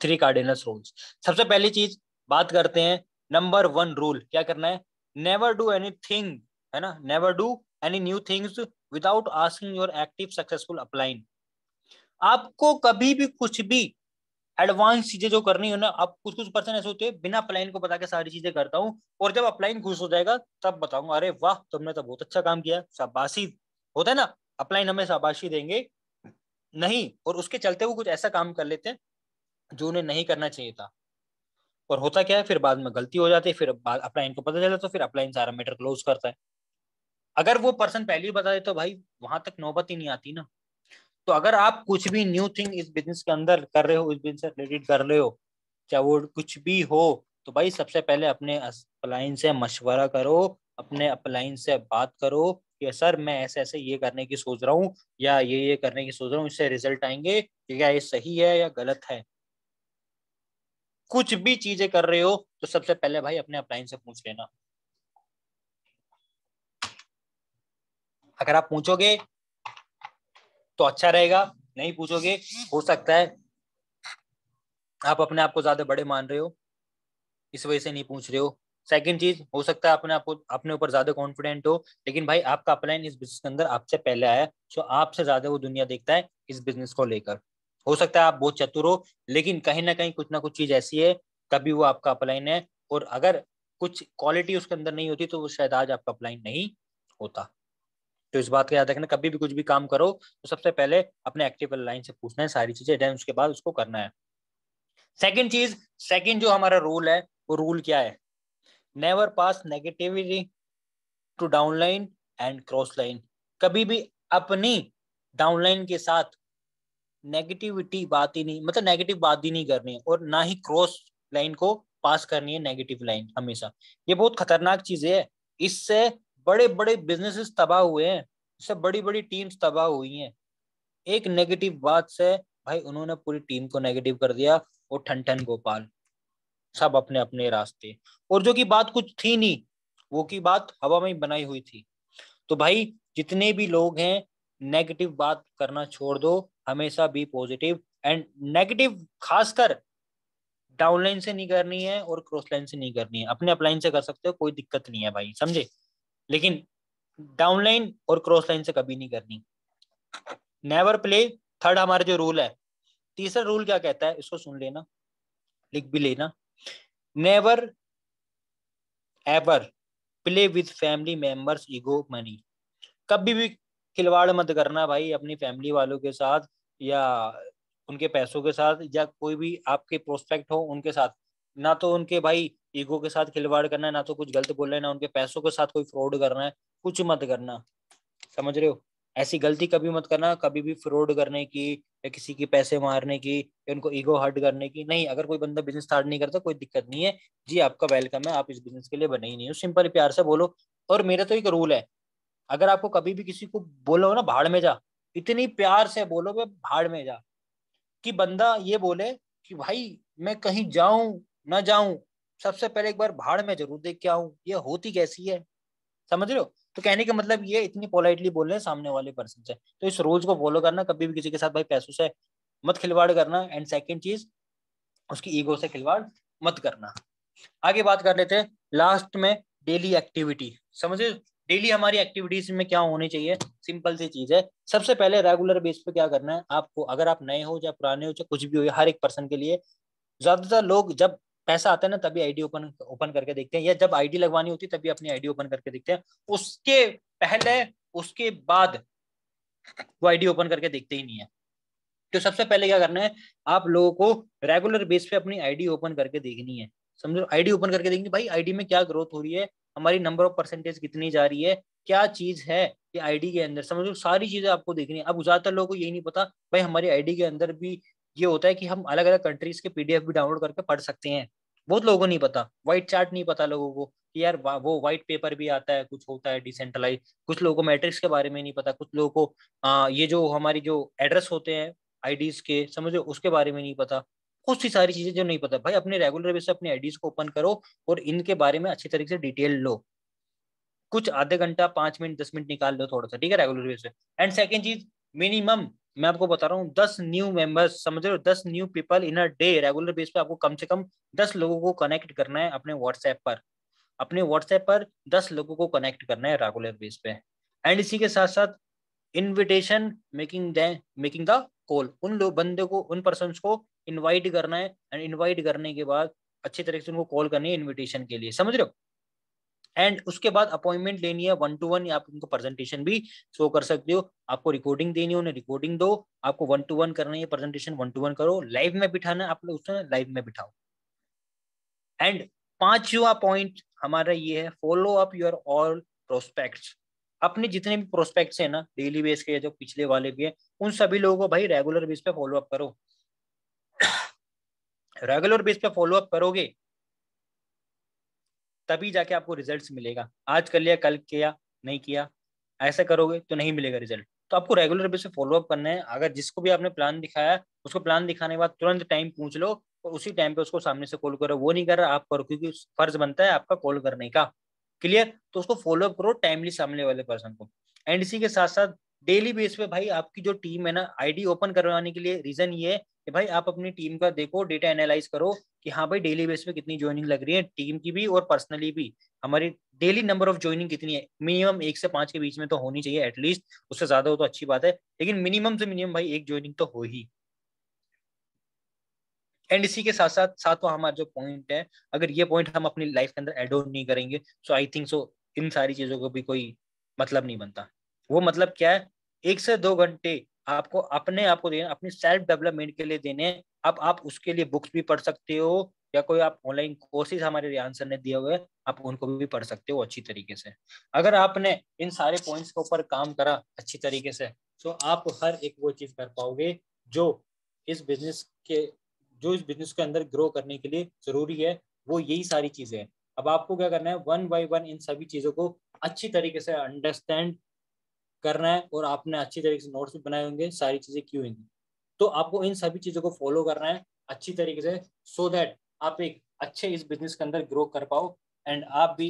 3 कार्डिनल्स रूल्स। सबसे पहली चीज बात करते हैं, नंबर 1 रूल क्या करना है, नेवर डू एनीथिंग, है ना, never do any new things without asking your active successful upline. आपको कभी भी कुछ भी एडवांस चीजें जो करनी है ना, आप कुछ कुछ पर्सन ऐसे होते हैं बिना अप्लाइन को बता के सारी चीजें करता हूँ, और जब अप्लाइन खुश हो जाएगा तब बताऊंगा, अरे वाह तुमने तो बहुत अच्छा काम किया, शाबाशी। होता है ना, अप्लाइन हमें शाबाशी देंगे नहीं, और उसके चलते वो कुछ ऐसा काम कर लेते हैं जो उन्हें नहीं करना चाहिए था। और होता क्या है, फिर बाद में गलती हो जाती है, फिर अपलाइन को पता चला तो फिर अपलाइन सारा मैटर क्लोज करता है। अगर वो पर्सन पहले ही बता दे तो भाई वहां तक नौबत ही नहीं आती ना। तो अगर आप कुछ भी न्यू थिंग इस बिजनेस के अंदर कर रहे हो, इस बिजनेस से रिलेटेड कर रहे हो, चाहे वो कुछ भी हो, तो भाई सबसे पहले अपने अपलाइन से मशवरा करो, अपने अपलाइन से बात करो कि सर मैं ऐसे ऐसे ये करने की सोच रहा हूँ, या ये करने की सोच रहा हूँ, इससे रिजल्ट आएंगे, क्या ये सही है या गलत है। कुछ भी चीजें कर रहे हो तो सबसे पहले भाई अपने अपलाइन से पूछ लेना। अगर आप पूछोगे तो अच्छा रहेगा, नहीं पूछोगे, हो सकता है आप अपने आप को ज्यादा बड़े मान रहे हो, इस वजह से नहीं पूछ रहे हो। सेकंड चीज, हो सकता है अपने ऊपर ज्यादा कॉन्फिडेंट हो, लेकिन भाई आपका अपलाइन इस बिजनेस के अंदर आपसे पहले आया, सो आपसे ज्यादा वो दुनिया देखता है इस बिजनेस को लेकर। हो सकता है आप बहुत चतुर हो, लेकिन कहीं ना कुछ चीज ऐसी है, कभी वो आपका अपलाइन है, और अगर कुछ क्वालिटी उसके अंदर नहीं होती तो वो शायद आज आपका अपलाइन नहीं होता। तो इस बात का याद रखना, कभी भी कुछ भी काम करो तो सबसे पहले अपने एक्टिव लाइन से पूछना है सारी चीजें, देन उसके बाद उसको करना है। सेकंड चीज, सेकंड जो हमारा रूल है, वो रूल क्या है? Never pass negativity to downline and cross line. कभी भी अपनी डाउनलाइन के साथ नेगेटिविटी बात ही नहीं, मतलब नेगेटिव बात ही नहीं करनी है, और ना ही क्रॉस लाइन को पास करनी है नेगेटिव लाइन हमेशा। ये बहुत खतरनाक चीज है, इससे बड़े बड़े बिजनेसेस तबाह हुए हैं, इससे बड़ी बड़ी टीम्स तबाह हुई हैं। एक नेगेटिव बात से भाई उन्होंने पूरी टीम को नेगेटिव कर दिया, और ठन ठन गोपाल, सब अपने अपने रास्ते। और जो की बात कुछ थी नहीं, वो की बात हवा में बनाई हुई थी। तो भाई जितने भी लोग हैं, नेगेटिव बात करना छोड़ दो, हमेशा बी पॉजिटिव। एंड नेगेटिव खासकर डाउनलाइन से नहीं करनी है और क्रॉस लाइन से नहीं करनी है। अपने अपलाइन से कर सकते हो, कोई दिक्कत नहीं है भाई, समझे, लेकिन डाउनलाइन और क्रॉस लाइन से कभी नहीं करनी। नेवर प्ले, थर्ड हमारा जो रूल है। तीसरा रूल क्या कहता है, इसको सुन लेना, लिख भी लेना। Never ever play with family members ego money. कभी भी खिलवाड़ मत करना भाई अपनी फैमिली वालों के साथ, या उनके पैसों के साथ, या कोई भी आपके प्रोस्पेक्ट हो उनके साथ। ना तो उनके भाई ईगो के साथ खिलवाड़ करना है, ना तो कुछ गलत बोलना है, ना उनके पैसों के साथ कोई फ्रॉड करना है, कुछ मत करना। समझ रहे हो? ऐसी गलती कभी मत करना, कभी भी फ्रॉड करने की, या किसी के पैसे मारने की, या उनको ईगो हर्ट करने की नहीं। अगर कोई बंदा बिजनेस स्टार्ट नहीं करता, कोई दिक्कत नहीं है जी, आपका वेलकम है, आप इस बिजनेस के लिए बने ही नहीं हो, सिंपल प्यार से बोलो। और मेरा तो एक रूल है, अगर आपको कभी भी किसी को बोलो ना भाड़ में जा, इतनी प्यार से बोलो वे भाड़ में जा, कि बंदा ये बोले कि भाई मैं कहीं जाऊं ना जाऊं, सबसे पहले एक बार भाड़ में जरूर देख के आऊं ये होती कैसी है। समझ रहे हो? तो कहने का मतलब ये इतनी पोलाइटली बोल रहे हैं सामने वाले पर्सन से। तो इस रूल्स को फॉलो करना, कभी भी किसी के साथ भाई पैसों से मत खिलवाड़ करना। एंड सेकंड चीज, उसकी ईगो से खिलवाड़ मत करना। आगे बात कर लेते हैं लास्ट में, डेली एक्टिविटी। समझे? डेली हमारी एक्टिविटीज में क्या होनी चाहिए? सिंपल सी चीज है, सबसे पहले रेगुलर बेस पे क्या करना है आपको, अगर आप नए हो या पुराने हो या कुछ भी हो, हर एक पर्सन के लिए, ज्यादातर लोग जब पैसा आता है ना तभी आईडी ओपन ओपन करके देखते हैं, या जब आईडी लगवानी होती है तभी अपनी आईडी ओपन करके देखते हैं। उसके पहले, उसके बाद वो आईडी ओपन करके देखते ही नहीं है। तो सबसे पहले क्या करना है, आप लोगों को रेगुलर बेस पे अपनी आईडी ओपन करके देखनी है। समझो, आईडी ओपन करके देखनी भाई, आईडी में क्या ग्रोथ हो रही है, हमारी नंबर ऑफ परसेंटेज कितनी जा रही है, क्या चीज है ये आईडी के अंदर। समझो, सारी चीजें आपको देखनी है। अब ज्यादातर लोगों को यही नहीं पता भाई हमारी आईडी के अंदर भी ये होता है कि हम अलग अलग कंट्रीज के पीडीएफ भी डाउनलोड करके पढ़ सकते हैं। बहुत लोगों को नहीं पता, व्हाइट चार्ट नहीं पता लोगों को कि यार वो व्हाइट पेपर भी आता है, कुछ होता है डिसेंट्रलाइज। कुछ लोगों को मैट्रिक्स के बारे में नहीं पता, कुछ लोगों को ये जो हमारी जो एड्रेस होते हैं आईडीज के, समझो उसके बारे में नहीं पता। बहुत सी सारी चीजें जो नहीं पता भाई, अपने रेगुलर बेस से अपनी आईडीज को ओपन करो और इनके बारे में अच्छी तरीके से डिटेल लो। कुछ आधे घंटा 5 मिनट 10 मिनट निकाल लो थोड़ा सा, ठीक है, रेगुलर बेस पे। एंड सेकंड चीज, मिनिमम मैं आपको बता रहा हूँ 10 न्यू मेंबर्स, समझ रहे हो, 10 new people in a day. Regular base पे आपको कम से कम 10 लोगों को कनेक्ट करना है अपने व्हाट्सएप पर। अपने व्हाट्सएप पर 10 लोगों को कनेक्ट करना है रेगुलर बेस पे। एंड इसी के साथ साथ इनविटेशन मेकिंग द कॉल, उन लोग बंदे को, उन पर्सन को इनवाइट करना है। एंड इनवाइट करने के बाद अच्छी तरीके से उनको कॉल करनी है इनविटेशन के लिए, समझ रहे हो? एंड उसके बाद अपॉइंटमेंट लेनी है 1 to 1, या आप उनको प्रेजेंटेशन भी शो कर सकते हो। आपको रिकॉर्डिंग देनी है, उन्हें रिकॉर्डिंग दो। आपको 1 to 1 करना है प्रेजेंटेशन, 1 to 1 करो। लाइव में बिठाना है आप लोग, उसमें लाइव में बिठाओ। एंड पांचवा पॉइंट हमारा ये है, follow up your all prospects. अपने जितने भी प्रोस्पेक्ट्स हैं ना, डेली बेस के जो पिछले वाले भी हैं, उन सभी लोगों को भाई रेगुलर बेस पे फॉलो अप करो। रेगुलर बेस पे फॉलो अप करोगे तभी जाके आपको रिजल्ट्स मिलेगा। आज कर लिया कल किया नहीं किया, ऐसा करोगे तो नहीं मिलेगा रिजल्ट। तो आपको रेगुलर बेस पे फॉलो अप करना है। अगर जिसको भी आपने प्लान दिखाया, उसको प्लान दिखाने के बाद तुरंत टाइम पूछ लो, और उसी टाइम पे उसको सामने से कॉल करो। वो नहीं कर रहा, आप करो, क्योंकि फर्ज बनता है आपका कॉल करने का। क्लियर? तो उसको फॉलो अप करो टाइमली सामने वाले पर्सन को। एंड इसी के साथ साथ डेली बेस पे भाई आपकी जो टीम है ना, आईडी ओपन करवाने के लिए रीजन ये है कि भाई आप अपनी टीम का देखो, डेटा एनालाइज करो कि हाँ भाई डेली बेस पे कितनी ज्वाइनिंग लग रही है, टीम की भी और पर्सनली भी हमारी डेली नंबर ऑफ ज्वाइनिंग कितनी है। मिनिमम 1 से 5 के बीच में तो होनी चाहिए एटलीस्ट, उससे ज्यादा हो तो अच्छी बात है, लेकिन मिनिमम से मिनिमम भाई 1 ज्वाइनिंग तो हो ही। एंड इसी के साथ साथ सातवां हमारा जो पॉइंट है, अगर ये पॉइंट हम अपनी लाइफ के अंदर एड ऑन नहीं करेंगे सो आई थिंक सो इन सारी चीजों को भी कोई मतलब नहीं बनता। वो मतलब क्या है, 1 से 2 घंटे आपको अपने आप को देना, अपनी सेल्फ डेवलपमेंट के लिए देने। अब आप उसके लिए बुक्स भी पढ़ सकते हो, या कोई आप ऑनलाइन कोर्सेज हमारे रियान सर ने दिए हुए आप उनको भी पढ़ सकते हो अच्छी तरीके से। अगर आपने इन सारे पॉइंट्स के ऊपर काम करा अच्छी तरीके से, तो आप हर एक वो चीज कर पाओगे जो इस बिजनेस के जो इस बिजनेस के अंदर ग्रो करने के लिए जरूरी है। वो यही सारी चीजें हैं। अब आपको क्या करना है, वन बाय वन इन सभी चीजों को अच्छी तरीके से अंडरस्टैंड करना है, और आपने अच्छी तरीके से नोट्स भी बनाए होंगे सारी चीजें क्यों होंगी। तो आपको इन सभी चीजों को फॉलो करना है अच्छी तरीके से, सो दैट आप एक अच्छे इस बिजनेस के अंदर ग्रो कर पाओ, एंड आप भी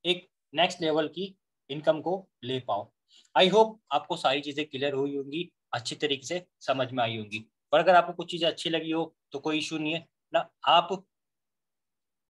एक नेक्स्ट लेवल की इनकम को ले पाओ। आई होप आपको सारी चीजें क्लियर हुई होंगी, अच्छी तरीके से समझ में आई होंगी। पर अगर आपको कुछ चीजें अच्छी लगी हो तो कोई इशू नहीं है ना, आप